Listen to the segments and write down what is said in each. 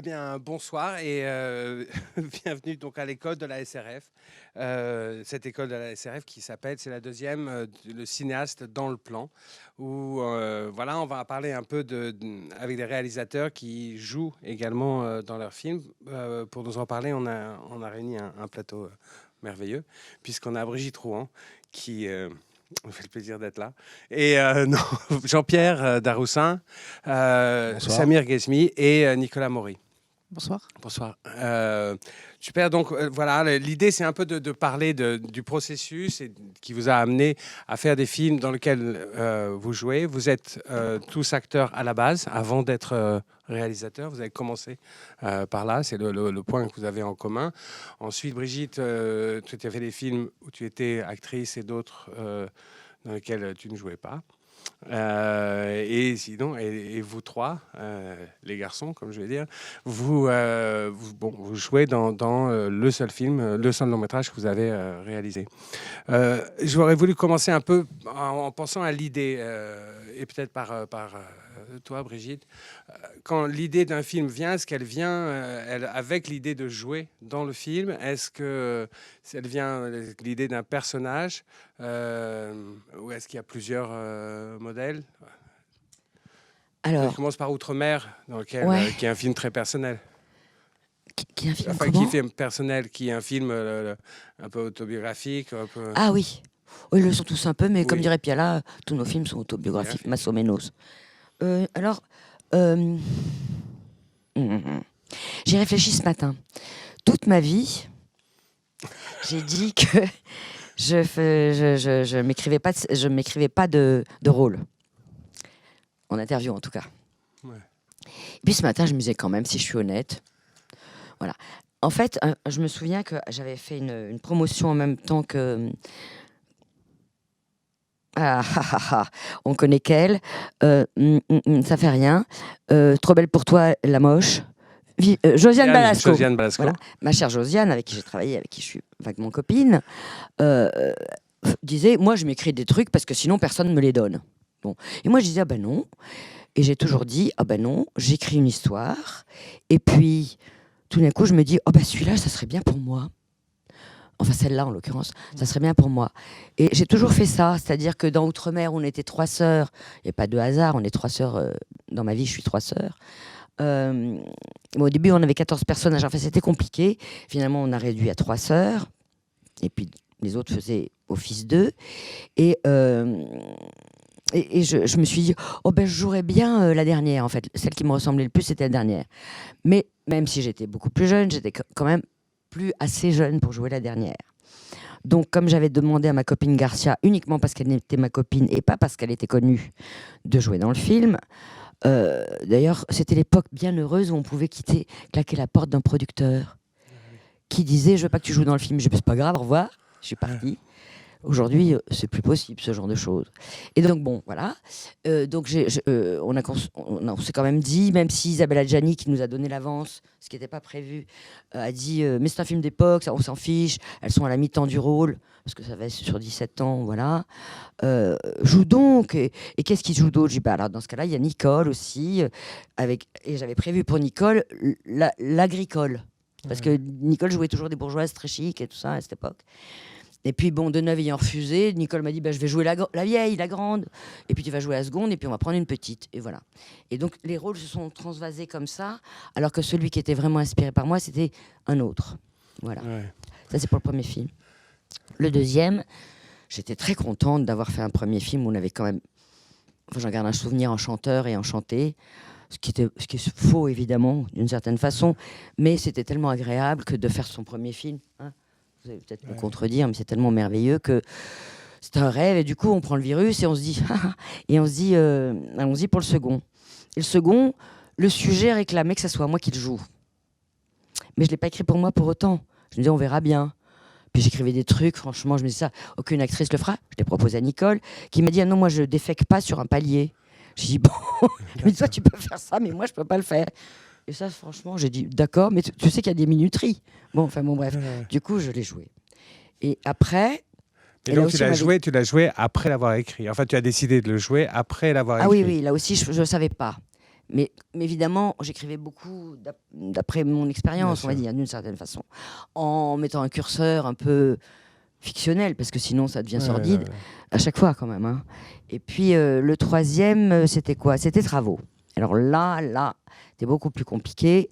Eh bien, bonsoir et bienvenue donc à l'école de la SRF. Cette école de la SRF qui s'appelle, c'est la deuxième, le cinéaste dans le plan, où voilà, on va parler un peu avec des réalisateurs qui jouent également dans leurs films. Pour nous en parler, on a réuni un plateau merveilleux, puisqu'on a Brigitte Rouen qui on fait le plaisir d'être là. Et non, Jean-Pierre Daroussin, Bonsoir. Samir Ghezmi et Nicolas Maury. Bonsoir. Bonsoir. Super. Donc voilà, l'idée c'est un peu de parler du processus qui vous a amené à faire des films dans lesquels vous jouez. Vous êtes tous acteurs à la base, avant d'être réalisateur. Vous avez commencé par là, c'est le point que vous avez en commun. Ensuite, Brigitte, tu as fait des films où tu étais actrice et d'autres dans lesquels tu ne jouais pas. Et sinon, et vous trois, les garçons, comme je vais dire, vous jouez dans le seul film, le seul long métrage que vous avez réalisé. J'aurais voulu commencer un peu en pensant à l'idée, et peut-être par toi, Brigitte. Quand l'idée d'un film vient, est-ce qu'elle vient avec l'idée de jouer dans le film? Est-ce qu'elle vient avec l'idée d'un personnage? Ou est-ce qu'il y a plusieurs modèles? Je Alors, commence par Outre-mer, ouais, qui est un film très personnel. qui est un film Enfin, qui comment? est un film personnel, qui est un film un peu autobiographique. Un peu... Ah oui, oui, ils le sont tous un peu, mais comme Oui. dirait Piala, tous nos films sont autobiographiques, Biographique. Masso Menos. Alors, euh, j'ai réfléchi ce matin. Toute ma vie, j'ai dit que je m'écrivais pas de rôle, en interview en tout cas. Ouais. Et puis ce matin, je me disais quand même, si je suis honnête, voilà. En fait, je me souviens que j'avais fait une promotion en même temps que... on connaît qu'elle. Ça fait rien. Trop belle pour toi, la moche. Josiane Balasco. Josiane Balasco. Voilà. Ma chère Josiane, avec qui j'ai travaillé, avec qui je suis vaguement copine, euh, disait, moi je m'écris des trucs parce que sinon personne ne me les donne. Bon. Et moi je disais, ah ben non. Et j'ai toujours dit, ah ben non, j'écris une histoire. Et puis, tout d'un coup, je me dis, oh ben celui-là, ça serait bien pour moi. Enfin, celle-là, en l'occurrence, ça serait bien pour moi. Et j'ai toujours fait ça, c'est-à-dire que dans Outre-mer, on était 3 sœurs. Il n'y a pas de hasard, on est 3 sœurs. Dans ma vie, je suis 3 sœurs. Au début, on avait 14 personnages. Enfin, c'était compliqué. Finalement, on a réduit à 3 sœurs. Et puis, les autres faisaient office d'eux. Et je me suis dit, oh ben, je jouerais bien la dernière, en fait. Celle qui me ressemblait le plus, c'était la dernière. Mais même si j'étais beaucoup plus jeune, j'étais quand même plus assez jeune pour jouer la dernière. Donc, comme j'avais demandé à ma copine Garcia, uniquement parce qu'elle était ma copine et pas parce qu'elle était connue, de jouer dans le film, d'ailleurs, c'était l'époque bien heureuse où on pouvait claquer la porte d'un producteur qui disait, je veux pas que tu joues dans le film. Je dis, c'est pas grave, au revoir. Je suis partie. Aujourd'hui, c'est plus possible, ce genre de choses. Et donc, bon, voilà. Donc, on s'est quand même dit, même si Isabelle Adjani, qui nous a donné l'avance, ce qui n'était pas prévu, a dit, mais c'est un film d'époque, on s'en fiche, elles sont à la mi-temps du rôle, parce que ça va être sur 17 ans, voilà. Joue donc. Et qu'est-ce qui joue d'autre? Je dis, bah, alors, dans ce cas-là, il y a Nicole aussi, et j'avais prévu pour Nicole l'agricole. Parce que Nicole jouait toujours des bourgeoises très chics et tout ça à cette époque. Et puis, bon, Deneuve ayant refusé, Nicole m'a dit, bah, je vais jouer la vieille, la grande. Et puis, tu vas jouer la seconde, et puis on va prendre une petite. Et voilà. Et donc, les rôles se sont transvasés comme ça, alors que celui qui était vraiment inspiré par moi, c'était un autre. Voilà. Ouais. Ça, c'est pour le premier film. Le deuxième, j'étais très contente d'avoir fait un premier film où on avait quand même... Enfin, j'en garde un souvenir en chanteur et en chanté. Ce qui est faux, évidemment, d'une certaine façon. Mais c'était tellement agréable que de faire son premier film... Hein, vous allez peut-être me contredire, mais c'est tellement merveilleux que c'est un rêve. Et du coup, on prend le virus et on se dit, allons-y pour le second. Et le second, le sujet réclamait que ce soit moi qui le joue. Mais je ne l'ai pas écrit pour moi pour autant. Je me disais, on verra bien. Puis j'écrivais des trucs, franchement, je me disais ça, aucune actrice le fera. Je l'ai proposé à Nicole, qui m'a dit, ah non, moi je défèque pas sur un palier. J'ai dit, bon, mais toi tu peux faire ça, mais moi je peux pas le faire. Et ça, franchement, j'ai dit, d'accord, mais tu sais qu'il y a des minuteries. Bon, enfin, bon, bref. Du coup, je l'ai joué. Et après... Et donc, tu l'as joué après l'avoir écrit. Enfin, tu as décidé de le jouer après l'avoir écrit. Ah oui, oui, là aussi, je ne savais pas. Mais évidemment, j'écrivais beaucoup d'après mon expérience, on va dire, d'une certaine façon, en mettant un curseur un peu fictionnel, parce que sinon ça devient sordide à chaque fois quand même. Hein. Et puis le troisième, c'était quoi? C'était Travaux. Alors là, c'était beaucoup plus compliqué.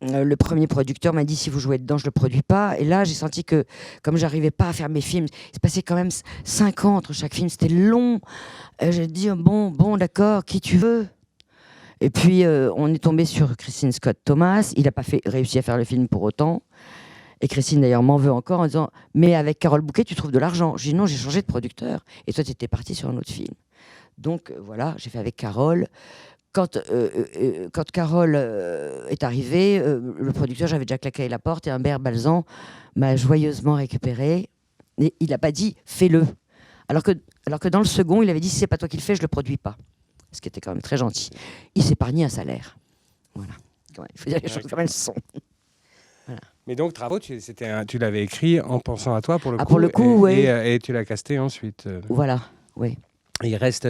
Le premier producteur m'a dit si vous jouez dedans, je le produis pas. Et là, j'ai senti que comme j'arrivais pas à faire mes films, il se passait quand même 5 ans entre chaque film, c'était long. J'ai dit bon, d'accord, qui tu veux? Et puis on est tombé sur Christine Scott Thomas. Il n'a pas réussi à faire le film pour autant. Et Christine d'ailleurs m'en veut encore en disant mais avec Carole Bouquet, tu trouves de l'argent. J'ai dit non, j'ai changé de producteur. Et toi, tu étais parti sur un autre film. Donc voilà, j'ai fait avec Carole. Quand Carole est arrivée, le producteur, j'avais déjà claqué la porte et Humbert Balzan m'a joyeusement récupéré. Et il n'a pas dit fais-le. Alors que dans le second, il avait dit si c'est pas toi qui le fais, je le produis pas. Ce qui était quand même très gentil. Il s'épargnait un salaire. Voilà. Il faut dire les choses comme elles sont. Voilà. Mais donc Travaux, tu l'avais écrit en pensant à toi pour le coup. Pour le coup, oui. Et tu l'as casté ensuite. Voilà, oui. Il reste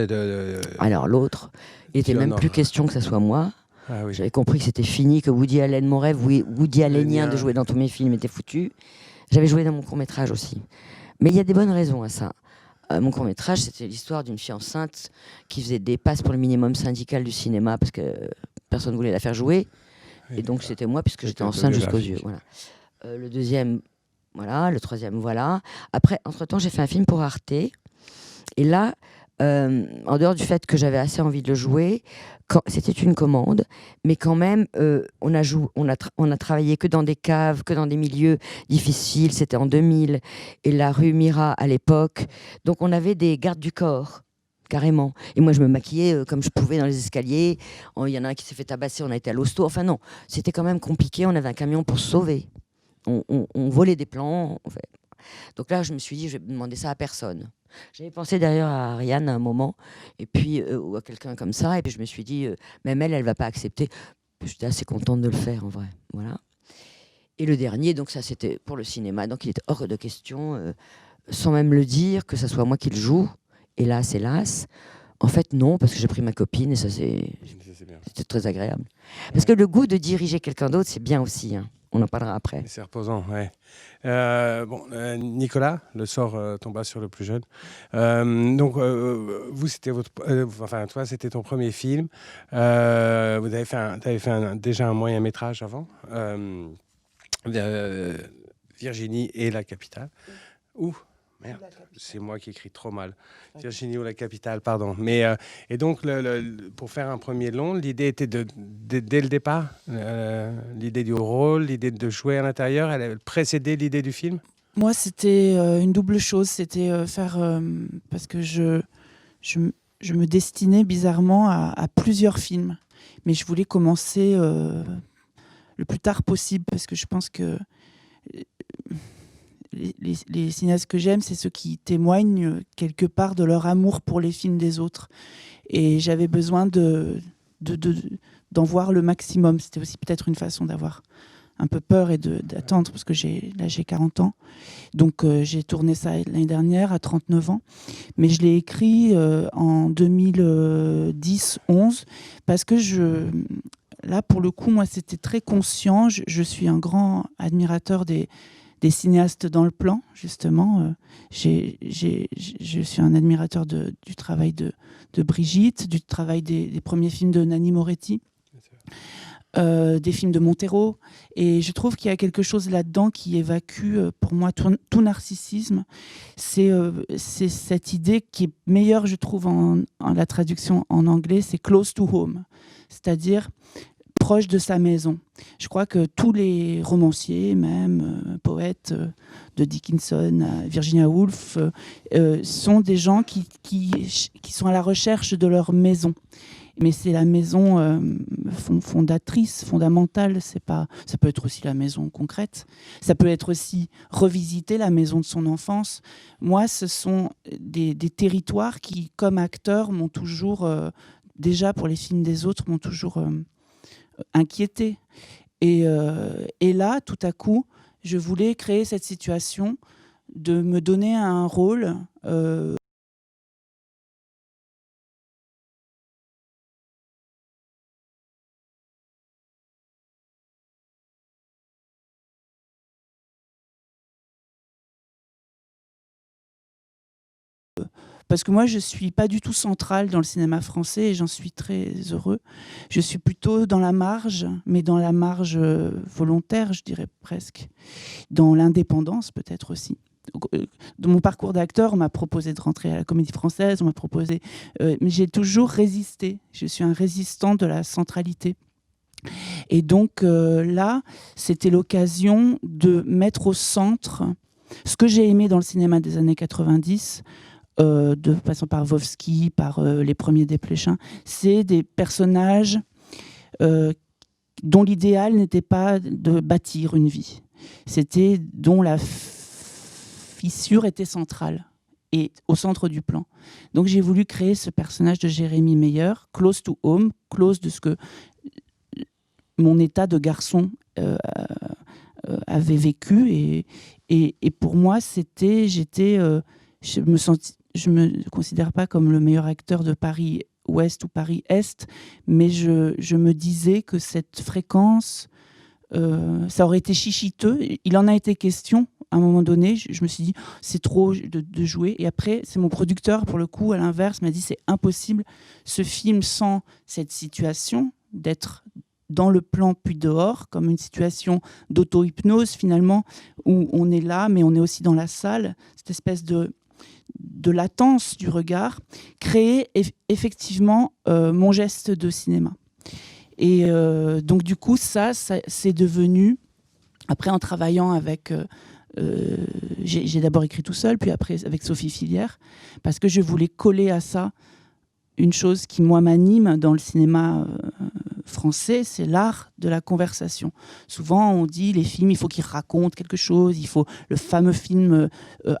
Alors l'autre, il n'était même plus question que ça soit moi. Ah, oui. J'avais compris que c'était fini, que Woody Allen, mon rêve, Woody Allenien de jouer dans tous mes films était foutu. J'avais joué dans mon court-métrage aussi. Mais il y a des bonnes raisons à ça. Mon court-métrage, c'était l'histoire d'une fille enceinte qui faisait des passes pour le minimum syndical du cinéma parce que personne ne voulait la faire jouer. Et donc c'était moi puisque j'étais enceinte jusqu'aux yeux. Voilà. Le deuxième, voilà. Le troisième, voilà. Après, entre-temps, j'ai fait un film pour Arte. Et là, en dehors du fait que j'avais assez envie de le jouer, c'était une commande, mais quand même, on a travaillé que dans des caves, que dans des milieux difficiles. C'était en 2000, et la rue Mira à l'époque. Donc on avait des gardes du corps. Carrément. Et moi, je me maquillais comme je pouvais dans les escaliers. Il y en a un qui s'est fait tabasser, on a été à l'hosto. Enfin non, c'était quand même compliqué. On avait un camion pour se sauver. On volait des plans. En fait. Donc là, je me suis dit, je vais demander ça à personne. J'avais pensé d'ailleurs à Ariane à un moment, et puis, ou à quelqu'un comme ça. Et puis je me suis dit, même elle ne va pas accepter. J'étais assez contente de le faire, en vrai. Voilà. Et le dernier, donc ça, c'était pour le cinéma. Donc il était hors de question, sans même le dire, que ça soit moi qui le joue. Hélas. En fait, non, parce que j'ai pris ma copine et ça, c'était très agréable. Parce que le goût de diriger quelqu'un d'autre, c'est bien aussi. Hein. On en parlera après. C'est reposant, ouais. Nicolas, le sort tomba sur le plus jeune. Donc, vous, c'était toi, c'était ton premier film. Vous avez fait déjà un moyen métrage avant, Virginie et la capitale. Ouh. Merde, c'est moi qui écris trop mal. Virginie ou la capitale, pardon. Mais, et donc, pour faire un premier long, l'idée était dès le départ, l'idée du rôle, l'idée de jouer à l'intérieur, elle précédait l'idée du film? Moi, c'était une double chose. C'était faire... parce que je me destinais bizarrement à plusieurs films. Mais je voulais commencer le plus tard possible parce que je pense que... Les cinéastes que j'aime, c'est ceux qui témoignent quelque part de leur amour pour les films des autres. Et j'avais besoin d'en voir le maximum. C'était aussi peut-être une façon d'avoir un peu peur et d'attendre, parce que j'ai 40 ans. Donc j'ai tourné ça l'année dernière, à 39 ans. Mais je l'ai écrit en 2010-11, parce que là, pour le coup, moi, c'était très conscient. Je suis un grand admirateur des cinéastes dans le plan, justement. Je suis un admirateur du travail de Brigitte, du travail des premiers films de Nanni Moretti, des films de Montero. Et je trouve qu'il y a quelque chose là-dedans qui évacue, pour moi, tout narcissisme. C'est cette idée qui est meilleure, je trouve, en la traduction en anglais, c'est « close to home », c'est-à-dire proche de sa maison. Je crois que tous les romanciers, même poètes, de Dickinson à Virginia Woolf, sont des gens qui sont à la recherche de leur maison. Mais c'est la maison fondatrice, fondamentale. Ça peut être aussi la maison concrète. Ça peut être aussi revisiter la maison de son enfance. Moi, ce sont des territoires qui, comme acteur, m'ont toujours, déjà pour les films des autres, m'ont toujours inquiété. Et là, tout à coup, je voulais créer cette situation de me donner un rôle parce que moi, je ne suis pas du tout centrale dans le cinéma français et j'en suis très heureux. Je suis plutôt dans la marge, mais dans la marge volontaire, je dirais presque. Dans l'indépendance, peut-être aussi. Dans mon parcours d'acteur, on m'a proposé de rentrer à la Comédie Française, on m'a proposé... mais j'ai toujours résisté. Je suis un résistant de la centralité. Et donc là, c'était l'occasion de mettre au centre ce que j'ai aimé dans le cinéma des années 90, de passant par Wofsky, par les premiers Desplechin, c'est des personnages dont l'idéal n'était pas de bâtir une vie. C'était dont la fissure était centrale et au centre du plan. Donc j'ai voulu créer ce personnage de Jérémy Meyer, close to home, close de ce que mon état de garçon avait vécu. Et pour moi, je me considère pas comme le meilleur acteur de Paris Ouest ou Paris Est, mais je me disais que cette fréquence, ça aurait été chichiteux. Il en a été question à un moment donné. Je me suis dit, c'est trop de jouer. Et après, c'est mon producteur, pour le coup, à l'inverse, m'a dit, c'est impossible. Ce film sans cette situation d'être dans le plan puis dehors, comme une situation d'auto-hypnose finalement, où on est là, mais on est aussi dans la salle, cette espèce de latence du regard, créer effectivement mon geste de cinéma. Et donc du coup, ça c'est devenu, après en travaillant avec... j'ai d'abord écrit tout seul, puis après avec Sophie Filière, parce que je voulais coller à ça une chose qui, moi, m'anime dans le cinéma français, c'est l'art de la conversation. Souvent, on dit, les films, il faut qu'ils racontent quelque chose, il faut le fameux film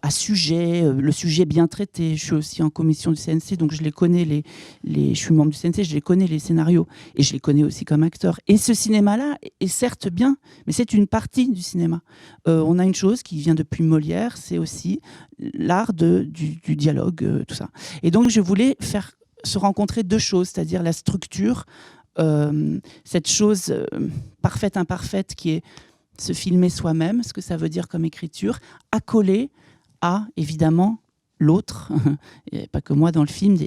à sujet, le sujet bien traité. Je suis aussi en commission du CNC, donc je les connais, je suis membre du CNC, je les connais, les scénarios, et je les connais aussi comme acteur. Et ce cinéma-là est certes bien, mais c'est une partie du cinéma. On a une chose qui vient depuis Molière, c'est aussi l'art du dialogue, tout ça. Et donc, je voulais faire se rencontrer deux choses, c'est-à-dire la structure, cette chose parfaite, imparfaite, qui est se filmer soi-même, ce que ça veut dire comme écriture, accolée à, évidemment, l'autre, et pas que moi dans le film,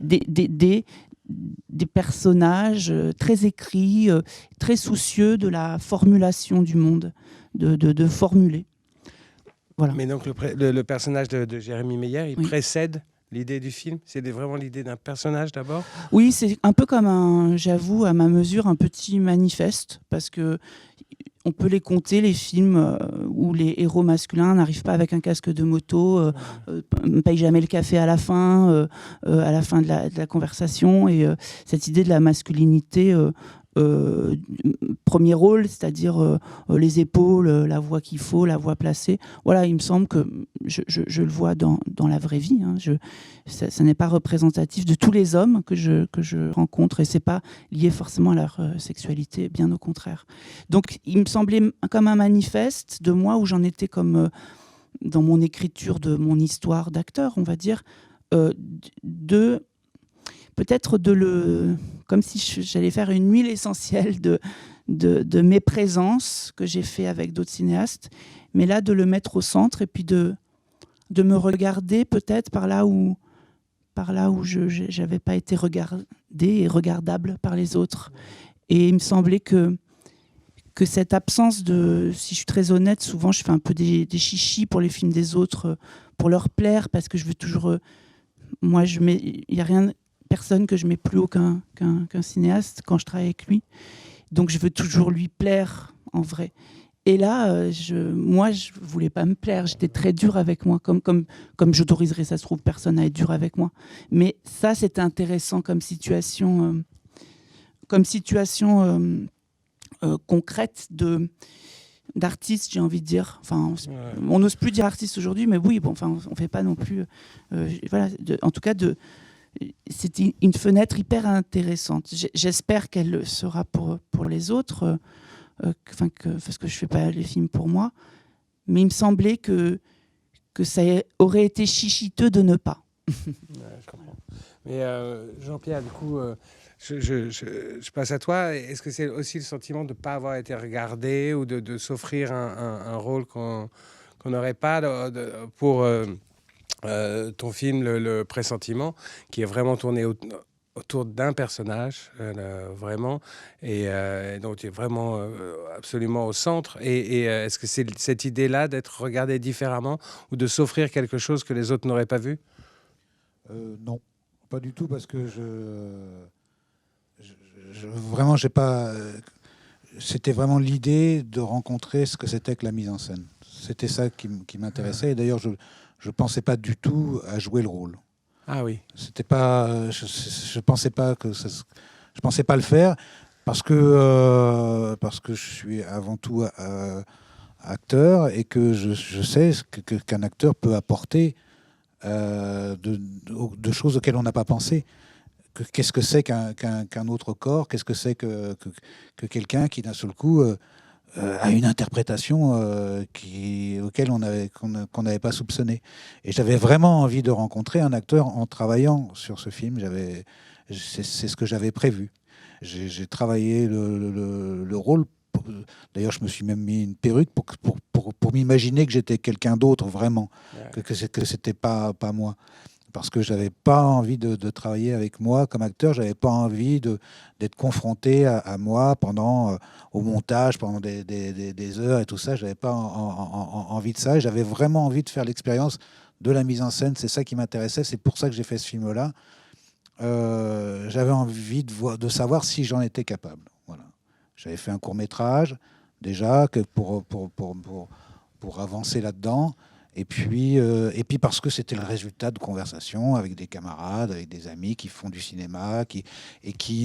des personnages très écrits, très soucieux de la formulation du monde, de formuler. Voilà. Mais donc le personnage de Jérémy Meyer, il précède l'idée du film? C'est vraiment l'idée d'un personnage d'abord? Oui, c'est un peu comme j'avoue, à ma mesure, un petit manifeste, parce que on peut les compter, les films où les héros masculins n'arrivent pas avec un casque de moto, ne payent jamais le café à la fin de la conversation, et cette idée de la masculinité... premier rôle, c'est-à-dire les épaules, la voix qu'il faut, la voix placée. Voilà, il me semble que je le vois dans la vraie vie. Hein. Ça n'est pas représentatif de tous les hommes que je rencontre, et c'est pas lié forcément à leur sexualité, bien au contraire. Donc, il me semblait comme un manifeste de moi, où j'en étais comme dans mon écriture de mon histoire d'acteur, on va dire, peut-être comme si j'allais faire une huile essentielle de mes présences que j'ai fait avec d'autres cinéastes, mais là de le mettre au centre et puis de me regarder peut-être par là où je n'avais pas été regardée et regardable par les autres. Et il me semblait que cette absence si je suis très honnête, souvent je fais un peu des chichis pour les films des autres, pour leur plaire, parce que je veux toujours... moi, il n'y a rien... personne que je mets plus haut qu'un cinéaste quand je travaille avec lui. Donc je veux toujours lui plaire, en vrai. Et là, moi, je voulais pas me plaire. J'étais très dure avec moi, comme j'autoriserais, ça se trouve, personne à être dur avec moi. Mais ça, c'était intéressant comme situation concrète d'artiste, j'ai envie de dire. Enfin, on n'ose plus dire artiste aujourd'hui, mais oui, bon, enfin, on fait pas non plus. Voilà, en tout cas c'était une fenêtre hyper intéressante. J'espère qu'elle le sera pour les autres, parce que je ne fais pas les films pour moi. Mais il me semblait que ça aurait été chichiteux de ne pas. Ouais, je comprends. Mais Jean-Pierre, du coup, je passe à toi. Est-ce que c'est aussi le sentiment de ne pas avoir été regardé ou de s'offrir un rôle qu'on n'aurait pas pour... ton film, le Pressentiment, qui est vraiment tourné autour d'un personnage, vraiment, et donc tu es vraiment absolument au centre. Et est-ce que c'est cette idée-là d'être regardé différemment ou de s'offrir quelque chose que les autres n'auraient pas vu? Non, pas du tout, parce que vraiment, j'ai pas. C'était vraiment l'idée de rencontrer ce que c'était que la mise en scène. C'était ça qui m'intéressait. Et d'ailleurs, je ne pensais pas du tout à jouer le rôle. Ah oui. C'était pas, je pensais pas que je pensais pas le faire parce que je suis avant tout acteur et que je sais qu'un acteur peut apporter de choses auxquelles on n'a pas pensé. Qu'est-ce que c'est qu'un autre corps? Qu'est-ce que c'est que quelqu'un qui d'un seul coup a une interprétation auquel qu'on n'avait pas soupçonné. Et j'avais vraiment envie de rencontrer un acteur en travaillant sur ce film. C'est ce que j'avais prévu. J'ai travaillé le rôle. D'ailleurs, je me suis même mis une perruque pour m'imaginer que j'étais quelqu'un d'autre, vraiment, que c'était pas moi. Parce que je n'avais pas envie de travailler avec moi comme acteur, je n'avais pas envie d'être confronté à moi au montage, pendant des heures et tout ça. Je n'avais pas envie de ça. J'avais vraiment envie de faire l'expérience de la mise en scène. C'est ça qui m'intéressait. C'est pour ça que j'ai fait ce film-là. J'avais envie de savoir si j'en étais capable. Voilà. J'avais fait un court-métrage déjà pour avancer là-dedans. Et puis parce que c'était le résultat de conversations avec des camarades, avec des amis qui font du cinéma,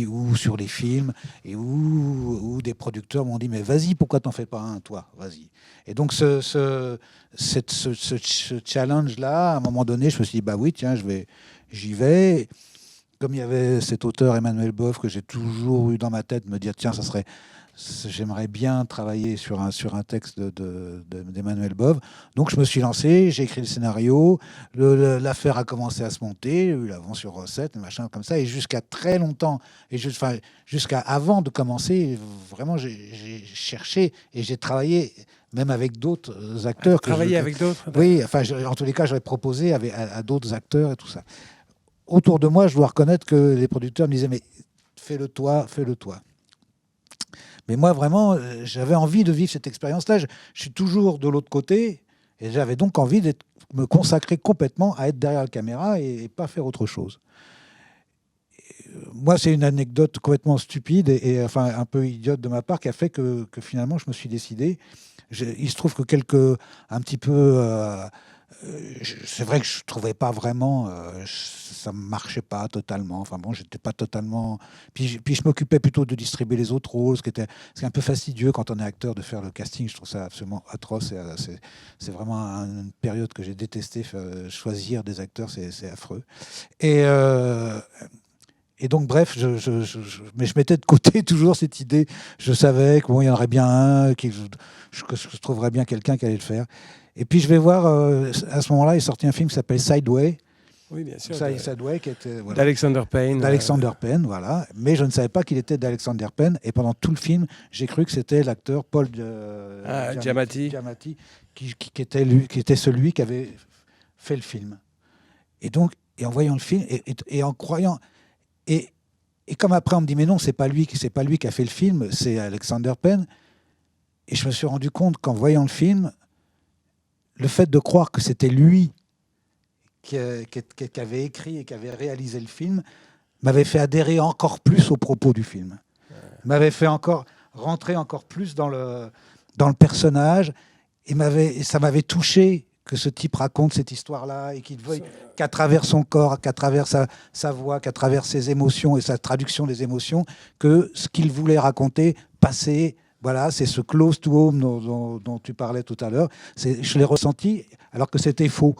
ou sur les films, et où des producteurs m'ont dit « Mais vas-y, pourquoi t'en fais pas un, toi? Vas-y ». Et donc ce challenge-là, à un moment donné, je me suis dit « Bah oui, tiens, j'y vais ». Comme il y avait cet auteur Emmanuel Boff que j'ai toujours eu dans ma tête, me dire « Tiens, j'aimerais bien travailler sur un texte d'Emmanuel Boff ». Donc je me suis lancé, j'ai écrit le scénario, l'affaire a commencé à se monter, il avance sur recette, machin comme ça, et jusqu'à très longtemps, jusqu'à avant de commencer, vraiment j'ai cherché et j'ai travaillé même avec d'autres acteurs. Travailler avec d'autres? Oui, enfin, en tous les cas, j'avais proposé à d'autres acteurs et tout ça. Autour de moi, je dois reconnaître que les producteurs me disaient « Mais fais-le toi, fais-le toi ». Mais moi, vraiment, j'avais envie de vivre cette expérience-là. Je suis toujours de l'autre côté et j'avais donc envie de me consacrer complètement à être derrière la caméra et pas faire autre chose. Moi, c'est une anecdote complètement stupide et enfin un peu idiote de ma part qui a fait que finalement, je me suis décidé. Il se trouve que un petit peu... c'est vrai que je trouvais pas vraiment, ça marchait pas totalement. Enfin bon, j'étais pas totalement. Puis je m'occupais plutôt de distribuer les autres rôles, c'est un peu fastidieux quand on est acteur de faire le casting. Je trouve ça absolument atroce. C'est vraiment une période que j'ai détesté. Choisir des acteurs, c'est affreux. Et donc, bref, mais je mettais de côté toujours cette idée. Je savais qu'il y en aurait bien un, que je trouverais bien quelqu'un qui allait le faire. Et puis je vais voir, à ce moment-là, il est sorti un film qui s'appelle Sideway. Oui, bien sûr. Sideway, qui était... Voilà, d'Alexander Payne. D'Alexander Payne, voilà. Mais je ne savais pas qu'il était d'Alexander Payne. Et pendant tout le film, j'ai cru que c'était l'acteur Paul Giamatti, qui était celui qui avait fait le film. Et donc, en voyant le film, et en croyant... Et comme après, on me dit, mais non, c'est pas lui qui a fait le film, c'est Alexander Payne. Et je me suis rendu compte qu'en voyant le film, le fait de croire que c'était lui qui avait écrit et qui avait réalisé le film m'avait fait adhérer encore plus au propos du film. M'avait fait rentrer encore plus dans le personnage et ça m'avait touché que ce type raconte cette histoire-là et qu'il veuille qu'à travers son corps, qu'à travers sa voix, qu'à travers ses émotions et sa traduction des émotions, que ce qu'il voulait raconter passait. Voilà, c'est ce close to home dont tu parlais tout à l'heure. Je l'ai ressenti alors que c'était faux.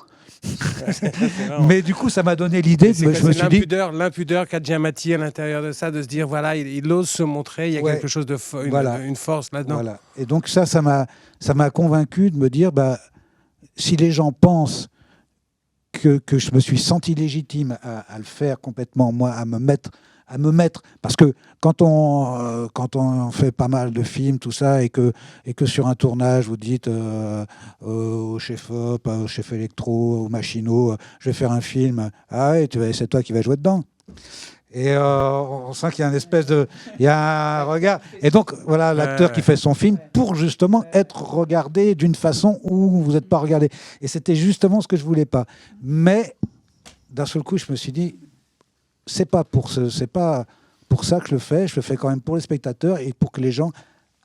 Mais du coup, ça m'a donné l'idée. Je me suis dit l'impudeur qu'a Giamatti à l'intérieur de ça, de se dire voilà, il ose se montrer, il y a quelque chose de une force là-dedans. Voilà. Et donc ça m'a convaincu de me dire si les gens pensent que je me suis senti légitime à le faire complètement, moi, à me mettre, parce que quand on fait pas mal de films, tout ça, et que sur un tournage, vous dites au chef-op, au chef électro, au machinot, je vais faire un film, ah ouais, c'est toi qui vas jouer dedans. Et on sent qu'il y a une espèce de... Il y a un regard. Et donc, voilà, l'acteur qui fait son film pour justement être regardé d'une façon où vous n'êtes pas regardé. Et c'était justement ce que je voulais pas. Mais, d'un seul coup, je me suis dit, c'est pas pour ça que je le fais quand même pour les spectateurs et pour que les gens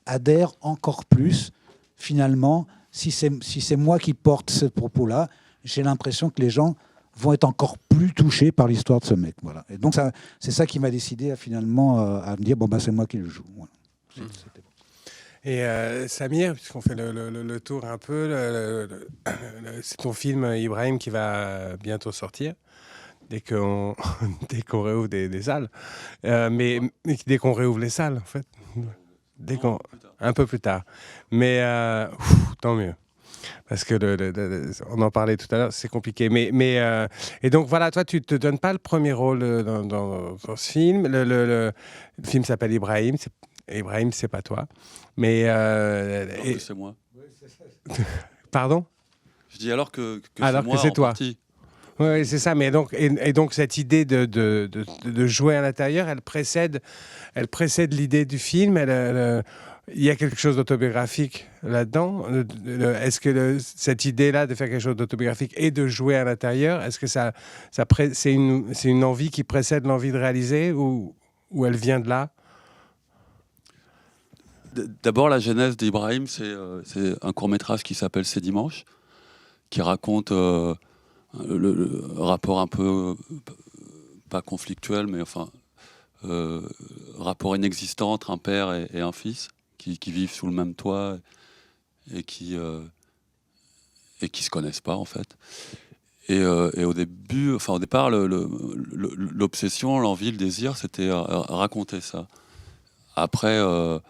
adhèrent encore plus. Finalement, si c'est moi qui porte ce propos-là, j'ai l'impression que les gens vont être encore plus touchés par l'histoire de ce mec. Voilà. Et donc, c'est ça qui m'a décidé à me dire, bon, bah, c'est moi qui le joue. Voilà. Et Samir, puisqu'on fait le tour un peu, c'est ton film Ibrahim qui va bientôt sortir, dès qu'on réouvre des salles. Mais dès qu'on réouvre les salles, en fait. Un peu plus tard. Mais tant mieux. Parce que on en parlait tout à l'heure, c'est compliqué. Et donc voilà, toi, tu te donnes pas le premier rôle dans ce film. Le film s'appelle Ibrahim. Ibrahim, c'est pas toi. Mais c'est moi. Pardon ? Je dis alors que alors c'est moi que c'est en toi. partie. Oui, c'est ça. Mais donc, donc cette idée de jouer à l'intérieur, elle précède l'idée du film. Il y a quelque chose d'autobiographique là-dedans. Est-ce que cette idée-là de faire quelque chose d'autobiographique et de jouer à l'intérieur, est-ce que c'est une envie qui précède l'envie de réaliser ou elle vient de là ? D'abord, la genèse d'Ibrahim, c'est un court-métrage qui s'appelle C'est dimanche, qui raconte le rapport un peu, pas conflictuel, mais enfin, rapport inexistant entre un père et un fils qui vivent sous le même toit et qui se connaissent pas, en fait. Et au départ, l'obsession, l'envie, le désir, c'était raconter ça. Après, le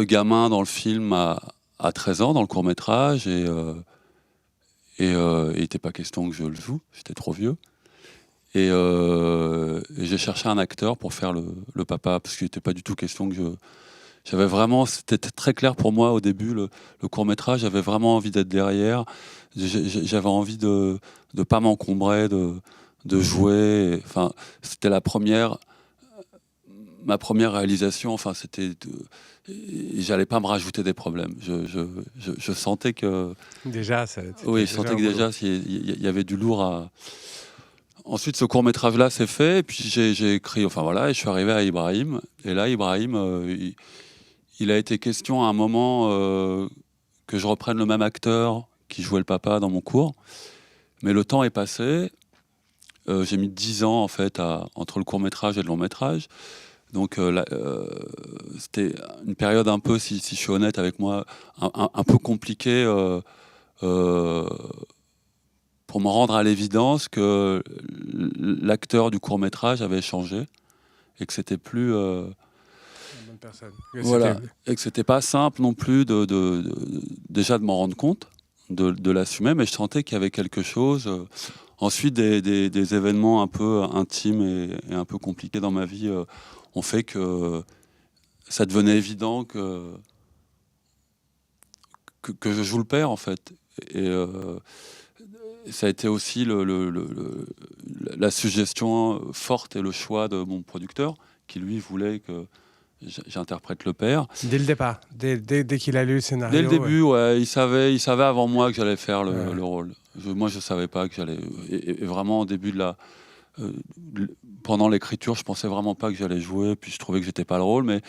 gamin dans le film a 13 ans, dans le court-métrage, et il n'était pas question que je le joue, j'étais trop vieux. Et j'ai cherché un acteur pour faire le papa, parce qu'il n'était pas du tout question que j'avais vraiment, c'était très clair pour moi au début, le court-métrage, j'avais vraiment envie d'être derrière, j'avais envie de ne pas m'encombrer, de jouer. Enfin, c'était ma première réalisation, enfin, j'allais pas me rajouter des problèmes. Je sentais que... Déjà, oui, je sentais que déjà, il y avait du lourd à... Ensuite, ce court-métrage-là s'est fait, et puis j'ai écrit, enfin voilà, et je suis arrivé à Ibrahim. Et là, Ibrahim, il a été question à un moment que je reprenne le même acteur qui jouait le papa dans mon cours. Mais le temps est passé. J'ai mis 10 ans, en fait, entre le court-métrage et le long-métrage. Donc, c'était une période un peu, si je suis honnête avec moi, un peu compliquée pour me rendre à l'évidence que l'acteur du court-métrage avait changé et que c'était plus... bonne personne. Voilà, et que c'était pas simple non plus déjà de m'en rendre compte, de l'assumer, mais je sentais qu'il y avait quelque chose. Ensuite, des événements un peu intimes et un peu compliqués dans ma vie ont fait que ça devenait évident que je joue le père, en fait. Et ça a été aussi la suggestion forte et le choix de mon producteur, qui lui voulait que j'interprète le père. Dès le départ, dès qu'il a lu le scénario. Dès le début, ouais, il savait avant moi que j'allais faire le rôle. Moi, je savais pas que j'allais. Et vraiment, au début pendant l'écriture, je pensais vraiment pas que j'allais jouer. Puis je trouvais que j'étais pas le rôle, mais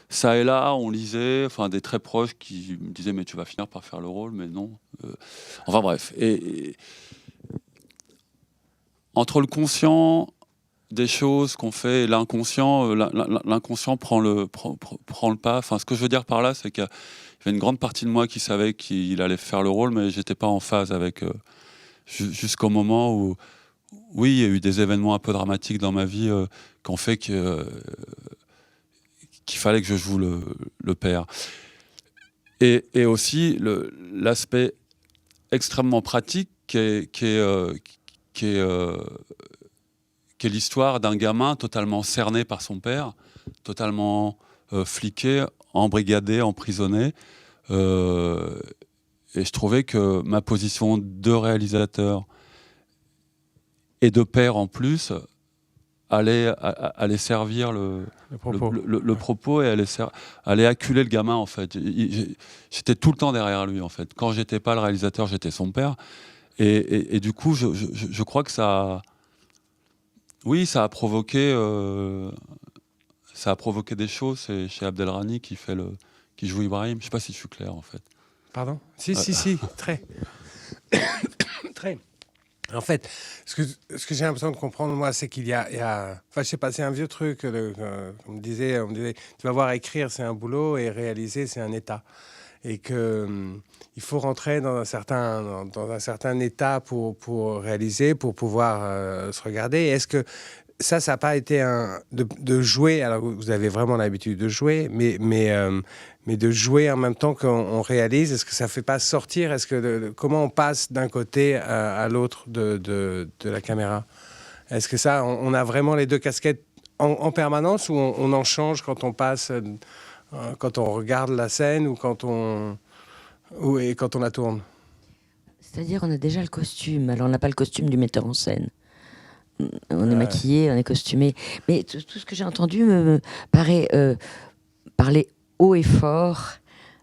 ça et là, on lisait, enfin des très proches qui me disaient mais tu vas finir par faire le rôle, mais non. Enfin bref. Et entre le conscient des choses qu'on fait et l'inconscient, l'inconscient prend le pas. Enfin, ce que je veux dire par là, c'est qu'il y avait une grande partie de moi qui savait qu'il allait faire le rôle, mais j'étais pas en phase avec jusqu'au moment où, oui, il y a eu des événements un peu dramatiques dans ma vie qui ont fait qu'il fallait que je joue le père. Et aussi l'aspect extrêmement pratique qui est l'histoire d'un gamin totalement cerné par son père, totalement fliqué, embrigadé, emprisonné. Et je trouvais que ma position de réalisateur et de père en plus allait servir le propos et allait acculer le gamin en fait. J'étais tout le temps derrière lui en fait. Quand j'étais pas le réalisateur, j'étais son père. Et du coup, je crois que ça a provoqué des choses. C'est chez Abdelrani qui joue Ibrahim. Je sais pas si je suis clair en fait. Pardon ? Si, très. Très. En fait, ce que j'ai l'impression de comprendre, moi, c'est qu'il y a... Enfin, je sais pas, c'est un vieux truc. On me disait, tu vas voir, écrire, c'est un boulot, et réaliser, c'est un état. Et qu'il faut rentrer dans un certain état pour réaliser, pour pouvoir se regarder. Est-ce que ça n'a pas été de jouer, alors vous avez vraiment l'habitude de jouer, mais de jouer en même temps qu'on réalise, est-ce que ça ne fait pas sortir? Comment on passe d'un côté à l'autre de la caméra? Est-ce que ça, on a vraiment les deux casquettes en permanence, ou on en change quand on passe, quand on regarde la scène ou quand on la tourne? C'est-à-dire on a déjà le costume, alors on n'a pas le costume du metteur en scène. On est maquillé, on est costumé. Mais tout ce que j'ai entendu me paraît parler haut et fort,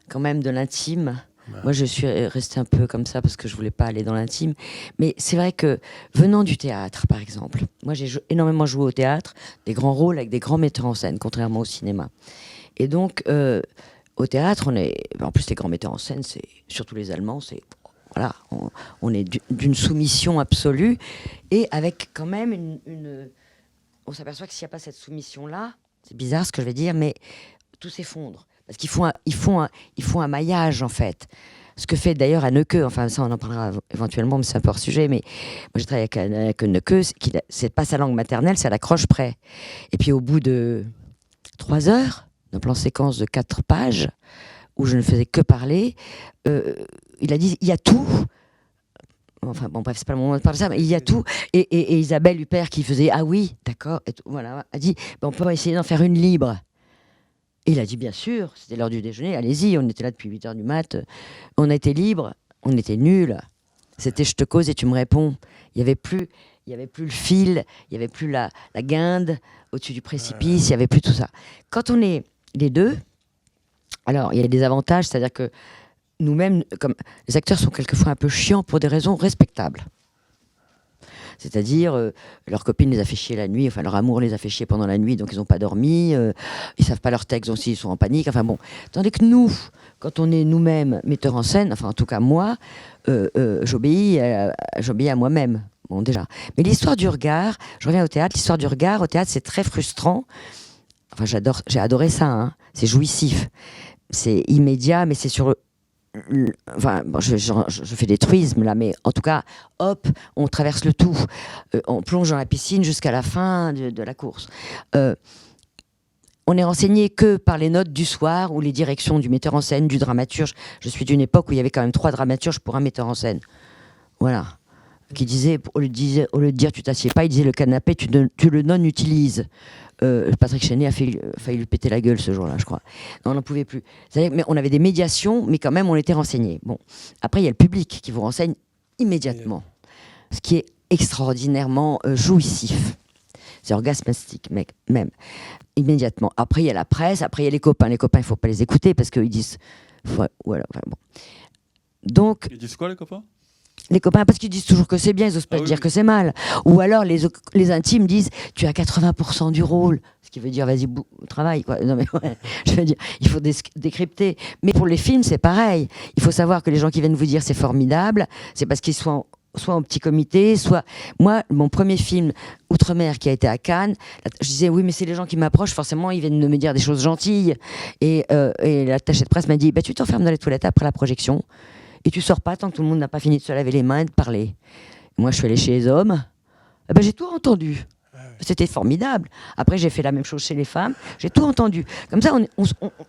quand même, de l'intime. Ouais. Moi, je suis restée un peu comme ça parce que je voulais pas aller dans l'intime. Mais c'est vrai que, venant du théâtre, par exemple, moi, j'ai énormément joué au théâtre, des grands rôles avec des grands metteurs en scène, contrairement au cinéma. Et donc, au théâtre, en plus, les grands metteurs en scène, c'est surtout les Allemands, c'est... Voilà, on est d'une soumission absolue, et avec quand même on s'aperçoit que s'il n'y a pas cette soumission-là, c'est bizarre ce que je vais dire, mais tout s'effondre. Parce qu'ils font un maillage, en fait. Ce que fait d'ailleurs Haneke, enfin ça on en parlera éventuellement, mais c'est un peu hors sujet, mais moi j'ai travaillé avec Haneke, c'est pas sa langue maternelle, c'est à la croche près. Et puis au bout de 3 heures, d'un plan séquence de 4 pages, où je ne faisais que parler, il a dit, il y a tout. Enfin bon, bref, c'est pas le moment de parler de ça, mais il y a tout. Et Isabelle Huppert qui faisait, ah oui, d'accord, voilà, a dit, on peut essayer d'en faire une libre. Et il a dit, bien sûr, c'était l'heure du déjeuner, allez-y, on était là depuis 8h du mat, on a été libre, on était nuls. C'était je te cause et tu me réponds. Il n'y avait plus le fil, il n'y avait plus la guinde au-dessus du précipice, il n'y avait plus tout ça. Quand on est les deux, alors il y a des avantages, c'est-à-dire que nous-mêmes, comme les acteurs sont quelquefois un peu chiants pour des raisons respectables. C'est-à-dire, leur copine les a fait chier la nuit, enfin leur amour les a fait chier pendant la nuit, donc ils n'ont pas dormi, ils savent pas leur texte aussi, ils sont en panique, enfin bon. Tandis que nous, quand on est nous-mêmes metteurs en scène, enfin en tout cas moi, j'obéis à moi-même, bon déjà. Mais l'histoire du regard, je reviens au théâtre, l'histoire du regard, au théâtre c'est très frustrant, enfin j'ai adoré ça, hein. C'est jouissif, c'est immédiat, mais c'est sur... Enfin, bon, je fais des truismes là, mais en tout cas, hop, on traverse le tout. On plonge dans la piscine jusqu'à la fin de la course. On est renseigné que par les notes du soir ou les directions du metteur en scène, du dramaturge. Je suis d'une époque où il y avait quand même 3 dramaturges pour un metteur en scène. Voilà. Qui disait, au lieu de dire tu t'assieds pas, il disait le canapé, tu le non-utilises. Patrick Chenet a failli lui péter la gueule ce jour-là, je crois. Non, on n'en pouvait plus. C'est-à-dire, mais on avait des médiations, mais quand même, on était renseignés. Bon. Après, il y a le public qui vous renseigne immédiatement, ce qui est extraordinairement jouissif. C'est orgasmatique, même, immédiatement. Après, il y a la presse, après, il y a les copains. Les copains, il ne faut pas les écouter parce qu'ils disent... Voilà, enfin, bon. Donc, ils disent quoi, les copains ? Les copains, parce qu'ils disent toujours que c'est bien, ils n'osent pas dire que c'est mal. Ou alors les intimes disent tu as 80% du rôle, ce qui veut dire vas-y, travaille, quoi. Non mais ouais, je veux dire, il faut décrypter. Mais pour les films, c'est pareil. Il faut savoir que les gens qui viennent vous dire c'est formidable, c'est parce qu'ils sont soit en petit comité, soit... Moi, mon premier film, Outre-mer, qui a été à Cannes, je disais, oui, mais c'est les gens qui m'approchent, forcément, ils viennent de me dire des choses gentilles. Et l'attaché de presse m'a dit, tu t'enfermes dans les toilettes après la projection, et tu sors pas tant que tout le monde n'a pas fini de se laver les mains et de parler. Moi, je suis allée chez les hommes, j'ai tout entendu. C'était formidable. Après, j'ai fait la même chose chez les femmes. J'ai tout entendu. Comme ça,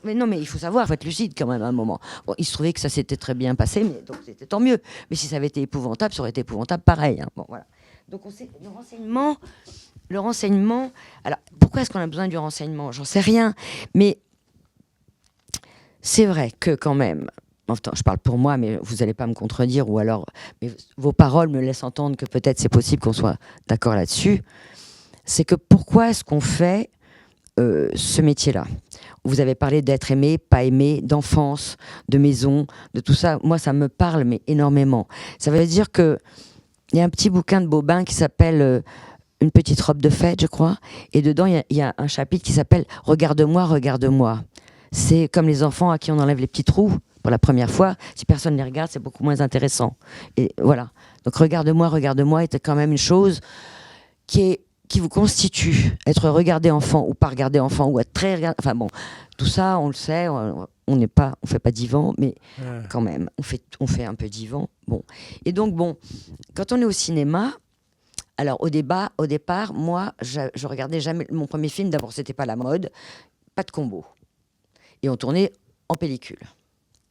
mais non, mais il faut savoir, il faut être lucide quand même à un moment. Bon, il se trouvait que ça s'était très bien passé, mais donc c'était tant mieux. Mais si ça avait été épouvantable, ça aurait été épouvantable pareil. Hein. Bon, voilà. Donc le renseignement. Alors, pourquoi est-ce qu'on a besoin du renseignement? J'en sais rien. Mais c'est vrai que quand même. Enfin, je parle pour moi, mais vous n'allez pas me contredire, ou alors mais vos paroles me laissent entendre que peut-être c'est possible qu'on soit d'accord là-dessus. C'est que pourquoi est-ce qu'on fait ce métier-là? Vous avez parlé d'être aimé, pas aimé, d'enfance, de maison, de tout ça. Moi, ça me parle, mais énormément. Ça veut dire que il y a un petit bouquin de Bobin qui s'appelle Une petite robe de fête, je crois, et dedans il y a un chapitre qui s'appelle Regarde-moi, regarde-moi. C'est comme les enfants à qui on enlève les petits trous pour la première fois. Si personne ne les regarde, c'est beaucoup moins intéressant. Et voilà. Donc regarde-moi, regarde-moi était quand même une chose qui vous constitue. Être regardé enfant ou pas regardé enfant ou être très regardé. Enfin bon, tout ça, on le sait. On fait pas divan, mais quand même, on fait un peu divan. Bon. Et donc bon, quand on est au cinéma. Alors au départ, moi, je regardais jamais mon premier film. D'abord, c'était pas la mode, pas de combo, et on tournait en pellicule.